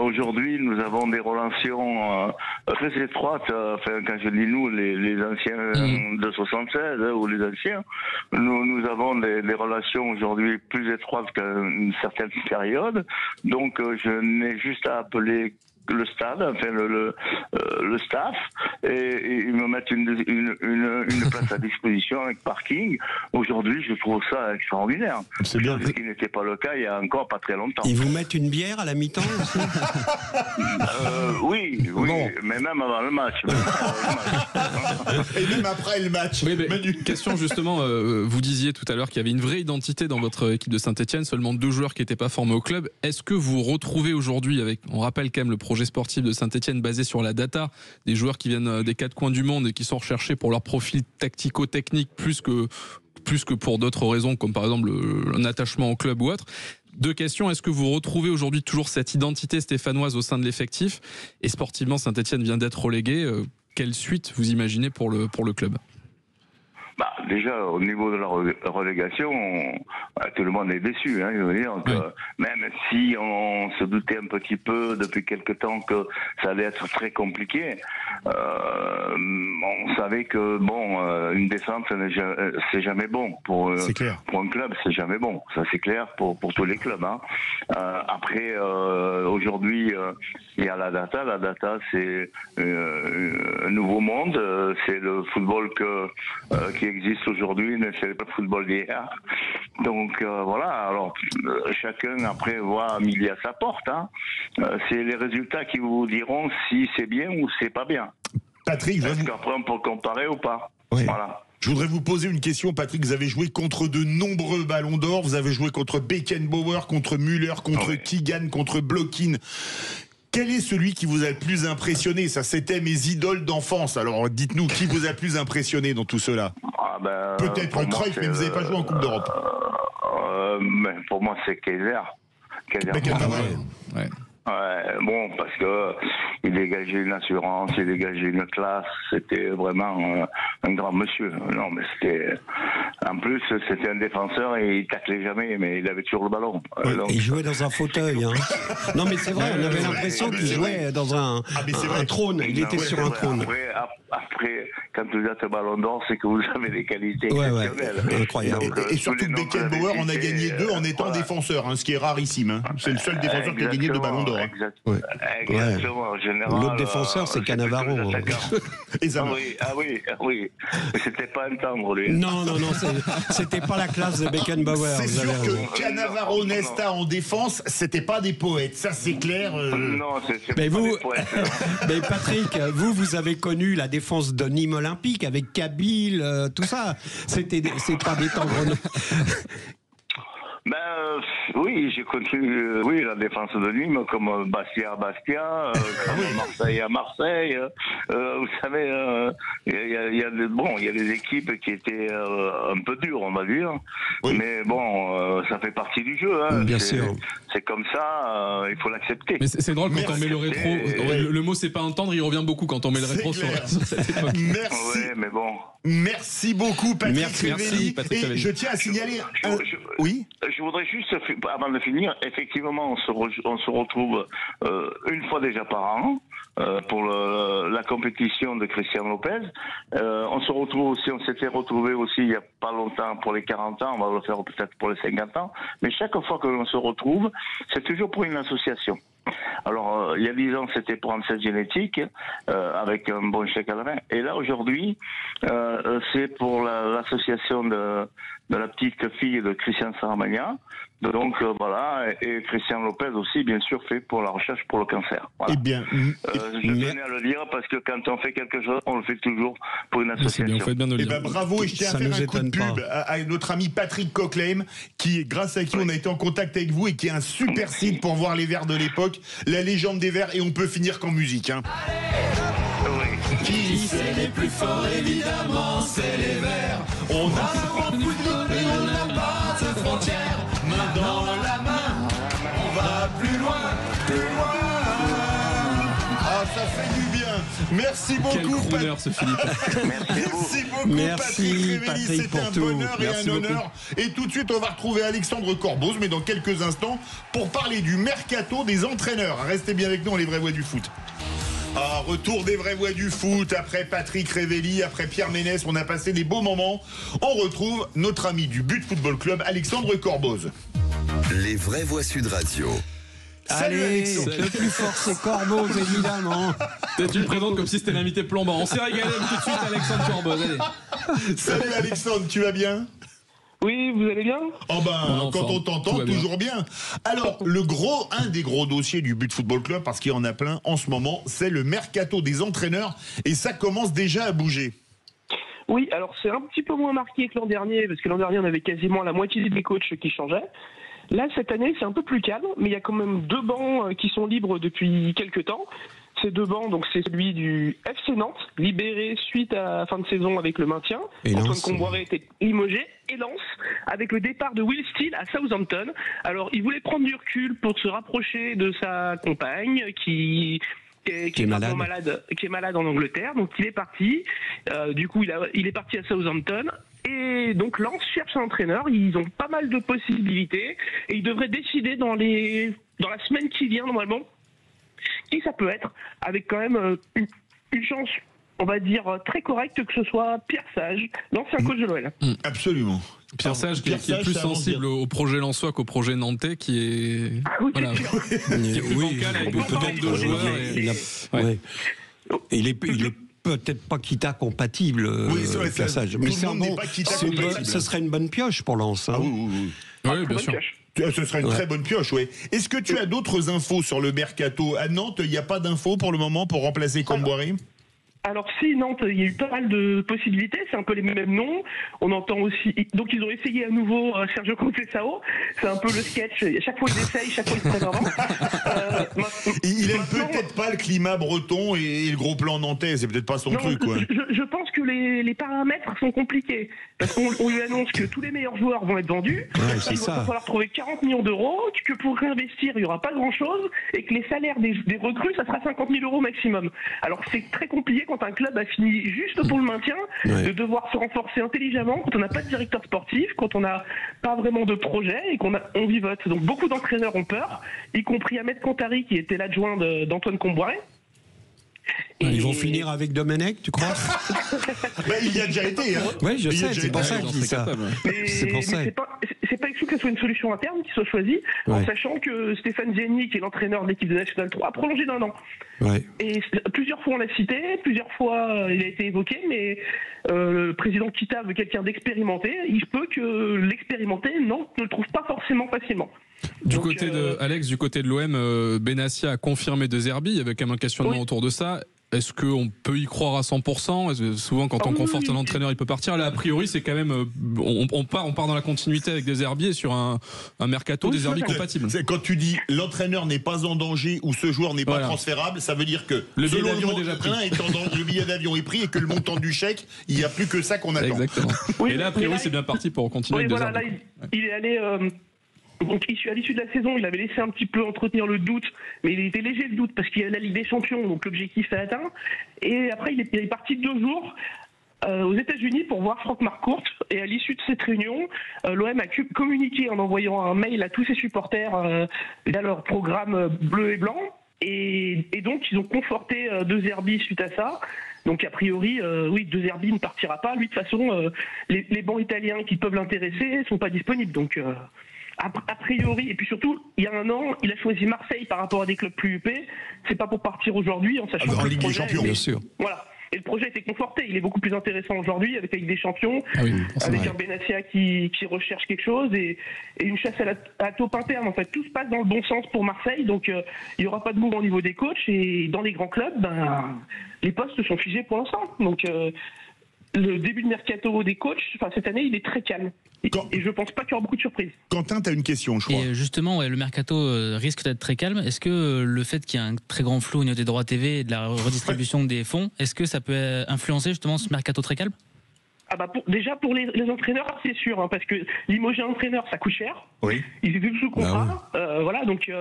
Aujourd'hui, nous avons des relations très étroites. Enfin, quand je dis nous, les anciens de 76 ou les anciens, nous avons des relations aujourd'hui plus étroites qu'à une certaine période. Donc, je n'ai juste à appeler le stade, enfin le staff, et ils me mettent une place à disposition avec parking. Aujourd'hui, je trouve ça extraordinaire. C'est bien. Ce qui n'était pas le cas il y a encore pas très longtemps. Ils vous mettent une bière à la mi-temps aussi? Oui, bon. Mais même avant le match. Et même après le match. Oui, question justement, vous disiez tout à l'heure qu'il y avait une vraie identité dans votre équipe de Saint-Étienne, seulement 2 joueurs qui n'étaient pas formés au club. Est-ce que vous retrouvez aujourd'hui, on rappelle quand même le projet sportif de Saint-Étienne basé sur la data, des joueurs qui viennent des 4 coins du monde et qui sont recherchés pour leur profil tactico-technique plus que pour d'autres raisons, comme par exemple un attachement au club ou autre. 2 questions, est-ce que vous retrouvez aujourd'hui toujours cette identité stéphanoise au sein de l'effectif? Et sportivement, Saint-Étienne vient d'être relégué. Quelle suite vous imaginez pour le club? Déjà, au niveau de la relégation, tout le monde est déçu. Hein, je veux dire que même si on se doutait un petit peu depuis quelque temps que ça allait être très compliqué, on savait que une descente c'est jamais bon pour un club, c'est jamais bon. Ça c'est clair pour tous les clubs. Hein. Après, aujourd'hui, il y a la data. La data, c'est un nouveau monde. C'est le football qui existe aujourd'hui, mais c'est pas le football d'hier. Donc voilà. Alors chacun après voit midi à sa porte. Hein. C'est les résultats qui vous diront si c'est bien ou c'est pas bien. Patrick, est-ce qu'après on peut comparer ou pas? Oui. Voilà. Je voudrais vous poser une question, Patrick. Vous avez joué contre de nombreux ballons d'or. Vous avez joué contre Beckenbauer, contre Müller, contre Keegan, contre Blokhin. Quel est celui qui vous a le plus impressionné? Ça, c'était mes idoles d'enfance. Alors, dites-nous, qui vous a le plus impressionné dans tout cela? Peut-être Cruyff, mais vous n'avez pas joué en Coupe d'Europe. Mais pour moi, c'est Kaiser. Bon, parce que il dégageait une assurance, il dégageait une classe, c'était vraiment un grand monsieur. Non, mais c'était... En plus, c'était un défenseur et il taclait jamais, mais il avait toujours le ballon. Donc... Il jouait dans un fauteuil. Hein. Non, mais c'est vrai, on avait l'impression qu'il jouait dans un trône. Il était sur un trône. Après, quand vous êtes ballon d'or, c'est que vous avez des qualités exceptionnelles. Incroyable. Donc, et surtout que Beckenbauer en a gagné 2 en étant défenseur, hein, ce qui est rarissime. Hein. C'est le seul défenseur qui a gagné 2 ballons d'or. Exactement, en général. L'autre défenseur, c'est Cannavaro. Oui. Mais c'était pas un tendre, lui. Non, c'était pas la classe de Beckenbauer. C'est sûr que Cannavaro, Nesta en défense, c'était pas des poètes. Ça, c'est clair. Non, c'est pas des poètes. Mais Patrick, vous avez connu la défense de Nîmes Olympique avec Kabil, tout ça. C'est pas des tendres. Oui, j'ai connu la défense de Nîmes, comme Bastia, comme Marseille à Marseille. Vous savez, il y a des équipes qui étaient un peu dures, on va dire. Oui. Mais bon, ça fait partie du jeu. Hein. Bien sûr. C'est comme ça, il faut l'accepter. Mais c'est drôle quand on met le rétro. Le mot c'est pas entendre, il revient beaucoup quand on met le rétro sur cette époque. Merci. Ouais, mais bon. Merci beaucoup, Patrick Révelli. Patrick Et je tiens à signaler. Oui. Je voudrais juste, avant de finir, effectivement, on se retrouve une fois déjà par an pour la compétition de Christian Lopez. On se retrouve aussi, on s'était retrouvé aussi il n'y a pas longtemps pour les 40 ans, on va le faire peut-être pour les 50 ans. Mais chaque fois que l'on se retrouve, c'est toujours pour une association. Alors, il y a 10 ans, c'était pour Ancêtre Génétique, avec un bon chèque à la main. Et là, aujourd'hui, c'est pour l'association de la petite fille de Christian Saramagna. Donc, voilà. Et Christian Lopez aussi, bien sûr, fait pour la recherche pour le cancer. Voilà. Eh bien, je tenais à le dire parce que quand on fait quelque chose, on le fait toujours pour une association. Bien, bien de le dire. Bravo, et je tiens à faire un coup de pub à notre ami Patrick Coquelin, grâce à qui on a été en contact avec vous et qui est un super site pour voir les Verts de l'époque, la légende des Verts, et on peut finir qu'en musique. Hein. Qui c'est les plus forts, évidemment, c'est les Verts. On a un football et on n'a pas de frontières. Main dans la main, on va plus loin. Ah, ça fait du bien. Merci beaucoup, Quel ce Philippe. Merci beaucoup, Patrick Révelli. C'était un bonheur et un honneur. Et tout de suite, on va retrouver Alexandre Corboz, mais dans quelques instants, pour parler du mercato des entraîneurs. Restez bien avec nous, les vraies voix du foot. Retour des vraies voix du foot, après Patrick Révelli, après Pierre Ménès, on a passé des beaux moments. On retrouve notre ami du But Football Club, Alexandre Corboz. Les vraies voix Sud Radio. Salut Alexandre. Le plus fort c'est Corboz, évidemment. Tu le présentes comme si c'était l'invité plombant. On s'est régalé tout de suite, Alexandre Corboz. Allez. Salut Alexandre, tu vas bien? Oui, vous allez bien? Quand on t'entend, toujours bien. Alors, un des gros dossiers du But Football Club, parce qu'il y en a plein en ce moment, c'est le mercato des entraîneurs, et ça commence déjà à bouger. Oui, alors c'est un petit peu moins marqué que l'an dernier, parce que l'an dernier on avait quasiment la moitié des coachs qui changeaient. Là, cette année, c'est un peu plus calme, mais il y a quand même 2 bancs qui sont libres depuis quelques temps. Ces 2 bancs, donc c'est celui du FC Nantes, libéré suite à la fin de saison avec le maintien. Antoine Comboiré était limogé. Et Lens, avec le départ de Will Steele à Southampton. Alors, il voulait prendre du recul pour se rapprocher de sa compagne, qui est malade en Angleterre. Donc, il est parti. Du coup, il est parti à Southampton. Et donc, Lens cherche un entraîneur. Ils ont pas mal de possibilités. Et ils devraient décider dans la semaine qui vient, normalement, qui ça peut être, avec quand même une chance, on va dire, très correcte que ce soit Pierre Sage, l'ancien coach de l'OL. Absolument. Pierre Sage, qui est plus sensible au projet lensois qu'au projet nantais, qui est, voilà, qui est plus bancal avec beaucoup de joueurs. Il est peut-être pas Kita compatible, Pierre Sage. Mais ce serait une bonne pioche pour Lens. Hein. Oui, bien sûr. Ce serait une très bonne pioche, oui. Est-ce que tu as d'autres infos sur le mercato? À Nantes, il n'y a pas d'infos pour le moment pour remplacer Camboire? Alors si, Nantes, il y a eu pas mal de possibilités, c'est un peu les mêmes noms. On entend aussi... Donc ils ont essayé à nouveau Sergio Conceição, c'est un peu le sketch, chaque fois ils essayent, chaque fois ils se prennent avant. Il aime peut-être pas le climat breton et le gros plan nantais, c'est peut-être pas son truc, quoi. Je pense que les paramètres sont compliqués, parce qu'on lui annonce que tous les meilleurs joueurs vont être vendus, il va falloir trouver 40 millions d'euros, que pour réinvestir il n'y aura pas grand-chose, et que les salaires des recrues, ça sera 50 000 euros maximum. Alors c'est très compliqué quand un club a fini juste pour le maintien, de devoir se renforcer intelligemment, quand on n'a pas de directeur sportif, quand on n'a pas vraiment de projet et qu'on vivote. Donc beaucoup d'entraîneurs ont peur, y compris Ahmed Kantari qui était l'adjoint d'Antoine Comboiré. Ils vont finir avec Domenech, tu crois? Il y a déjà été. Hein. Oui, je sais, c'est pour ça qu'il dit ça. C'est pour ça. C'est pas exclu que ce soit une solution interne qui soit choisie, en sachant que Stéphane Ziani, qui est l'entraîneur de l'équipe de National 3, a prolongé d'1 an. Et plusieurs fois on l'a cité, plusieurs fois il a été évoqué, mais le président Kita veut quelqu'un d'expérimenté. Il se peut que l'expérimenté, non, ne le trouve pas forcément facilement. Alex, du côté de l'OM, Benassia a confirmé De Zerbi, il y avait quand même un questionnement autour de ça. Est-ce qu'on peut y croire à 100%? Souvent, quand on conforte un entraîneur, il peut partir. Là, a priori, c'est quand même... On part dans la continuité avec De Zerbi et sur un mercato De Zerbi compatible. Quand tu dis l'entraîneur n'est pas en danger ou ce joueur n'est pas transférable, ça veut dire que le billet d'avion est déjà pris. Le billet d'avion est pris et que le montant du chèque, il n'y a plus que ça qu'on attend. Exactement. Et là, a priori, c'est bien parti pour continuer avec De Zerbi. Là, il est allé... Donc à l'issue de la saison, il avait laissé un petit peu entretenir le doute, mais il était léger le doute parce qu'il y a la Ligue des Champions, donc l'objectif est atteint. Et après, il est parti 2 jours aux États-Unis pour voir Franck Marcourt. Et à l'issue de cette réunion, l'OM a communiqué en envoyant un mail à tous ses supporters dans leur programme bleu et blanc. Et donc, ils ont conforté De Zerbi suite à ça. Donc, a priori, oui, De Zerbi ne partira pas. Lui, de toute façon, les bancs italiens qui peuvent l'intéresser ne sont pas disponibles. Donc... A priori, et puis surtout, il y a 1 an, il a choisi Marseille par rapport à des clubs plus huppés. C'est pas pour partir aujourd'hui, en sachant que Ligue des Champions, bien sûr. Voilà. Et le projet a été conforté. Il est beaucoup plus intéressant aujourd'hui avec la Ligue des Champions, avec un Benassia qui recherche quelque chose et une chasse à la taupe interne. En fait, tout se passe dans le bon sens pour Marseille. Donc, il n'y aura pas de mouvement au niveau des coachs. Et dans les grands clubs, les postes sont figés pour l'instant. Donc, le début de mercato des coachs, cette année, il est très calme. Et je pense pas qu'il y aura beaucoup de surprises. Quentin, tu as une question, je crois. Et justement, le mercato risque d'être très calme. Est-ce que le fait qu'il y ait un très grand flou au niveau des droits TV et de la redistribution des fonds, est-ce que ça peut influencer justement ce mercato très calme? Déjà pour les entraîneurs, c'est sûr, parce que limoger un entraîneur, ça coûte cher. Oui. Ils étaient sous contrat. Voilà, donc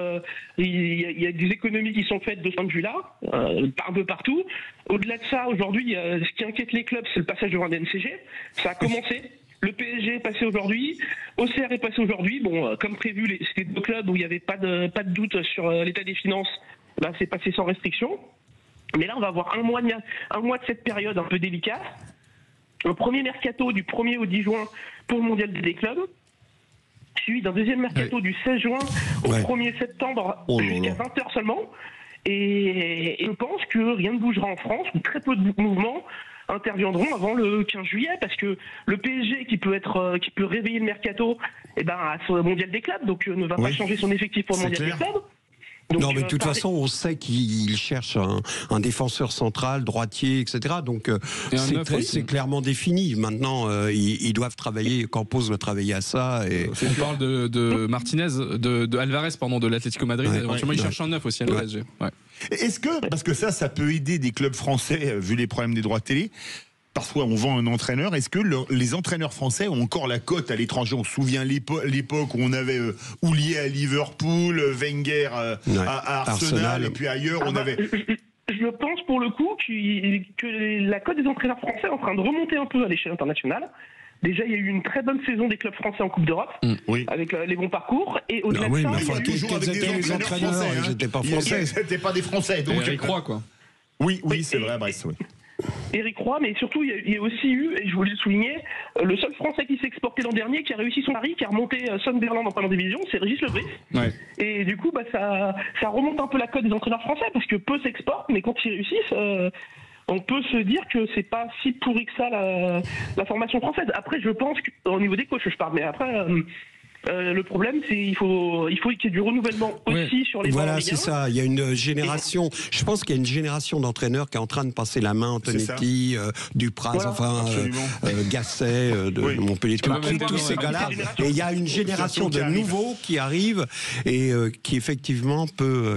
il y a des économies qui sont faites de ce point de vue-là, un peu partout. Au-delà de ça, aujourd'hui, ce qui inquiète les clubs, c'est le passage devant la DNCG. Ça a commencé. Le PSG est passé aujourd'hui, Auxerre est passé aujourd'hui. Bon, comme prévu, c'était 2 clubs où il n'y avait pas de doute sur l'état des finances. Là, c'est passé sans restriction. Mais là, on va avoir un mois de cette période un peu délicate. Un premier mercato du 1er au 10 juin pour le mondial des clubs, suivi d'un deuxième mercato du 16 juin au 1er septembre jusqu'à 20h seulement. Et je pense que rien ne bougera en France, ou très peu de mouvements interviendront avant le 15 juillet, parce que le PSG qui peut réveiller le mercato, a son mondial des clubs, donc ne va pas changer son effectif pour le mondial des clubs. Donc, non, mais de toute façon, on sait qu'il cherche un défenseur central, droitier, etc. Donc, c'est clairement défini. Maintenant, ils doivent travailler, Campos doit travailler à ça. Et... On parle de Martinez, de Alvarez, de l'Atlético Madrid. Éventuellement, il cherche un 9 aussi à l'OSG. Est-ce que, parce que ça peut aider des clubs français, vu les problèmes des droits de télé, parfois on vend un entraîneur, est-ce que les entraîneurs français ont encore la cote à l'étranger? On se souvient l'époque où on avait Houllier à Liverpool, Wenger à Arsenal, et puis ailleurs on avait... Je pense pour le coup que la cote des entraîneurs français est en train de remonter un peu à l'échelle internationale. Déjà, il y a eu une très bonne saison des clubs français en Coupe d'Europe, avec les bons parcours. Et au-delà de ça, toujours avec des entraîneurs français. Ils n'étaient pas français. C'était pas des Français. Donc, j'y crois, quoi. Oui, c'est vrai, à Brest, oui. Eric Roy, mais surtout il y a aussi eu, et je voulais le souligner, le seul Français qui s'est exporté l'an dernier, qui a réussi son pari, qui a remonté Sunderland en première division, c'est Régis Lebris. Ouais. Et du coup, ça remonte un peu la cote des entraîneurs français, parce que peu s'exportent, mais quand ils réussissent, on peut se dire que c'est pas si pourri que ça la formation française. Après, je pense qu'au niveau des coachs, je parle, mais après. Le problème, c'est qu'il faut qu'il y ait du renouvellement aussi sur les Voilà, c'est ça. Il y a une génération. Je pense qu'il y a une génération d'entraîneurs qui est en train de passer la main. Antonetti, Dupraz, Gasset de Montpellier, tous ces gars-là. Et il y a une génération de nouveaux qui arrivent et qui effectivement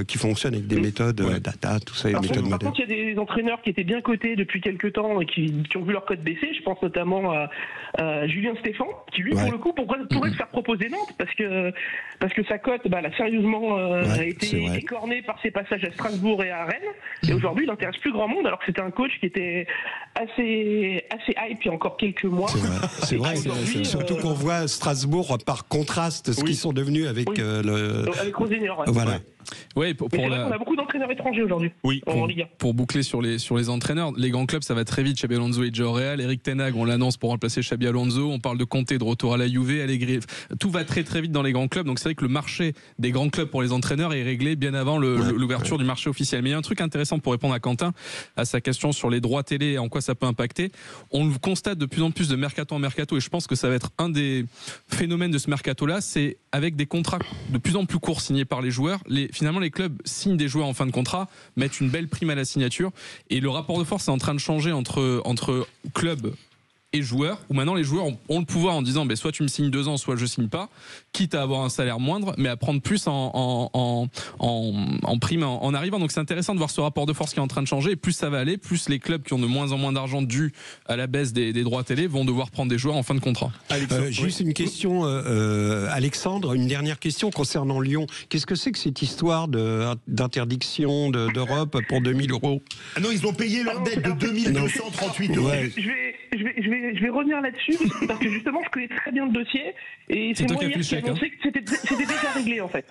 qui fonctionnent avec des méthodes data, tout ça, des méthodes modernes. Par contre, il y a des entraîneurs qui étaient bien cotés depuis quelques temps et qui ont vu leur cote baisser. Je pense notamment à Julien Stéphan, qui lui, pour le coup, pourrait se faire proposer Nantes, parce que sa cote, elle a sérieusement été écornée par ses passages à Strasbourg et à Rennes. Et aujourd'hui, il n'intéresse plus grand monde, alors que c'était un coach qui était assez hype il y a encore quelques mois. C'est vrai. Surtout qu'on voit Strasbourg par contraste ce qu'ils sont devenus avec avec Rosenior. Voilà. Oui, on a beaucoup d'entraîneurs étrangers aujourd'hui. Oui, pour boucler sur les entraîneurs, les grands clubs, ça va très vite. Xabi Alonso est déjà au Real. Eric Ten Hag, on l'annonce pour remplacer Xabi Alonso. On parle de Conte de retour à la Juve, Allegri. Tout va très très vite dans les grands clubs. Donc c'est vrai que le marché des grands clubs pour les entraîneurs est réglé bien avant l'ouverture du marché officiel. Mais il y a un truc intéressant pour répondre à Quentin, à sa question sur les droits télé et en quoi ça peut impacter. On le constate de plus en plus de mercato en mercato, et je pense que ça va être un des phénomènes de ce mercato-là, c'est avec des contrats de plus en plus courts signés par les joueurs. Finalement, les clubs signent des joueurs en fin de contrat, mettent une belle prime à la signature, et le rapport de force est en train de changer entre clubs et joueurs, où maintenant les joueurs ont le pouvoir en disant soit tu me signes 2 ans, soit je signe pas, quitte à avoir un salaire moindre, mais à prendre plus en prime en arrivant. Donc c'est intéressant de voir ce rapport de force qui est en train de changer, et plus ça va aller, plus les clubs qui ont de moins en moins d'argent dû à la baisse des droits télé vont devoir prendre des joueurs en fin de contrat. Juste une question, Alexandre, une dernière question concernant Lyon. Qu'est-ce que c'est que cette histoire d'interdiction d'Europe pour 2000 €? Ah non, ils ont payé leur dette de 2238 €. Ouais. Je vais revenir là-dessus, parce que justement, je connais très bien le dossier, et c'est moi hier qui ai annoncé que c'était déjà réglé, en fait.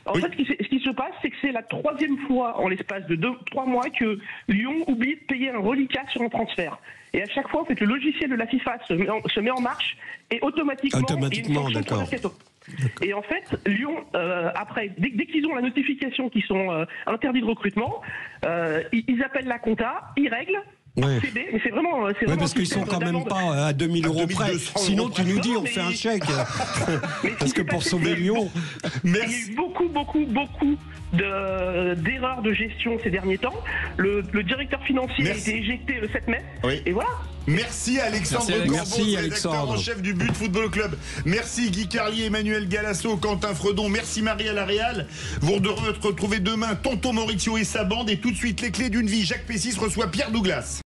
En fait, ce qui se passe, c'est que c'est la 3e fois en l'espace de 3 mois que Lyon oublie de payer un reliquat sur un transfert. Et à chaque fois, en fait, le logiciel de la FIFA se met en marche, et automatiquement d'accord. Et en fait, Lyon, après, dès qu'ils ont la notification qu'ils sont interdits de recrutement, ils appellent la compta, ils règlent. Ouais. Mais c'est vraiment parce qu'ils sont quand même pas à 2000 € près. Sinon, tu nous dis, on fait un chèque. Parce que pour sauver Lyon. Il y a eu beaucoup d'erreurs de gestion ces derniers temps. Le directeur financier a été éjecté le 7 mai. Oui. Et voilà. Merci Alexandre Corbeau, rédacteur en chef du But Football Club. Merci Guy Carlier, Emmanuel Galasso, Quentin Fredon. Merci Marie à la Réal. Vous retrouvez demain Tonton Maurizio et sa bande. Et tout de suite, les clés d'une vie. Jacques Pessis reçoit Pierre Douglas.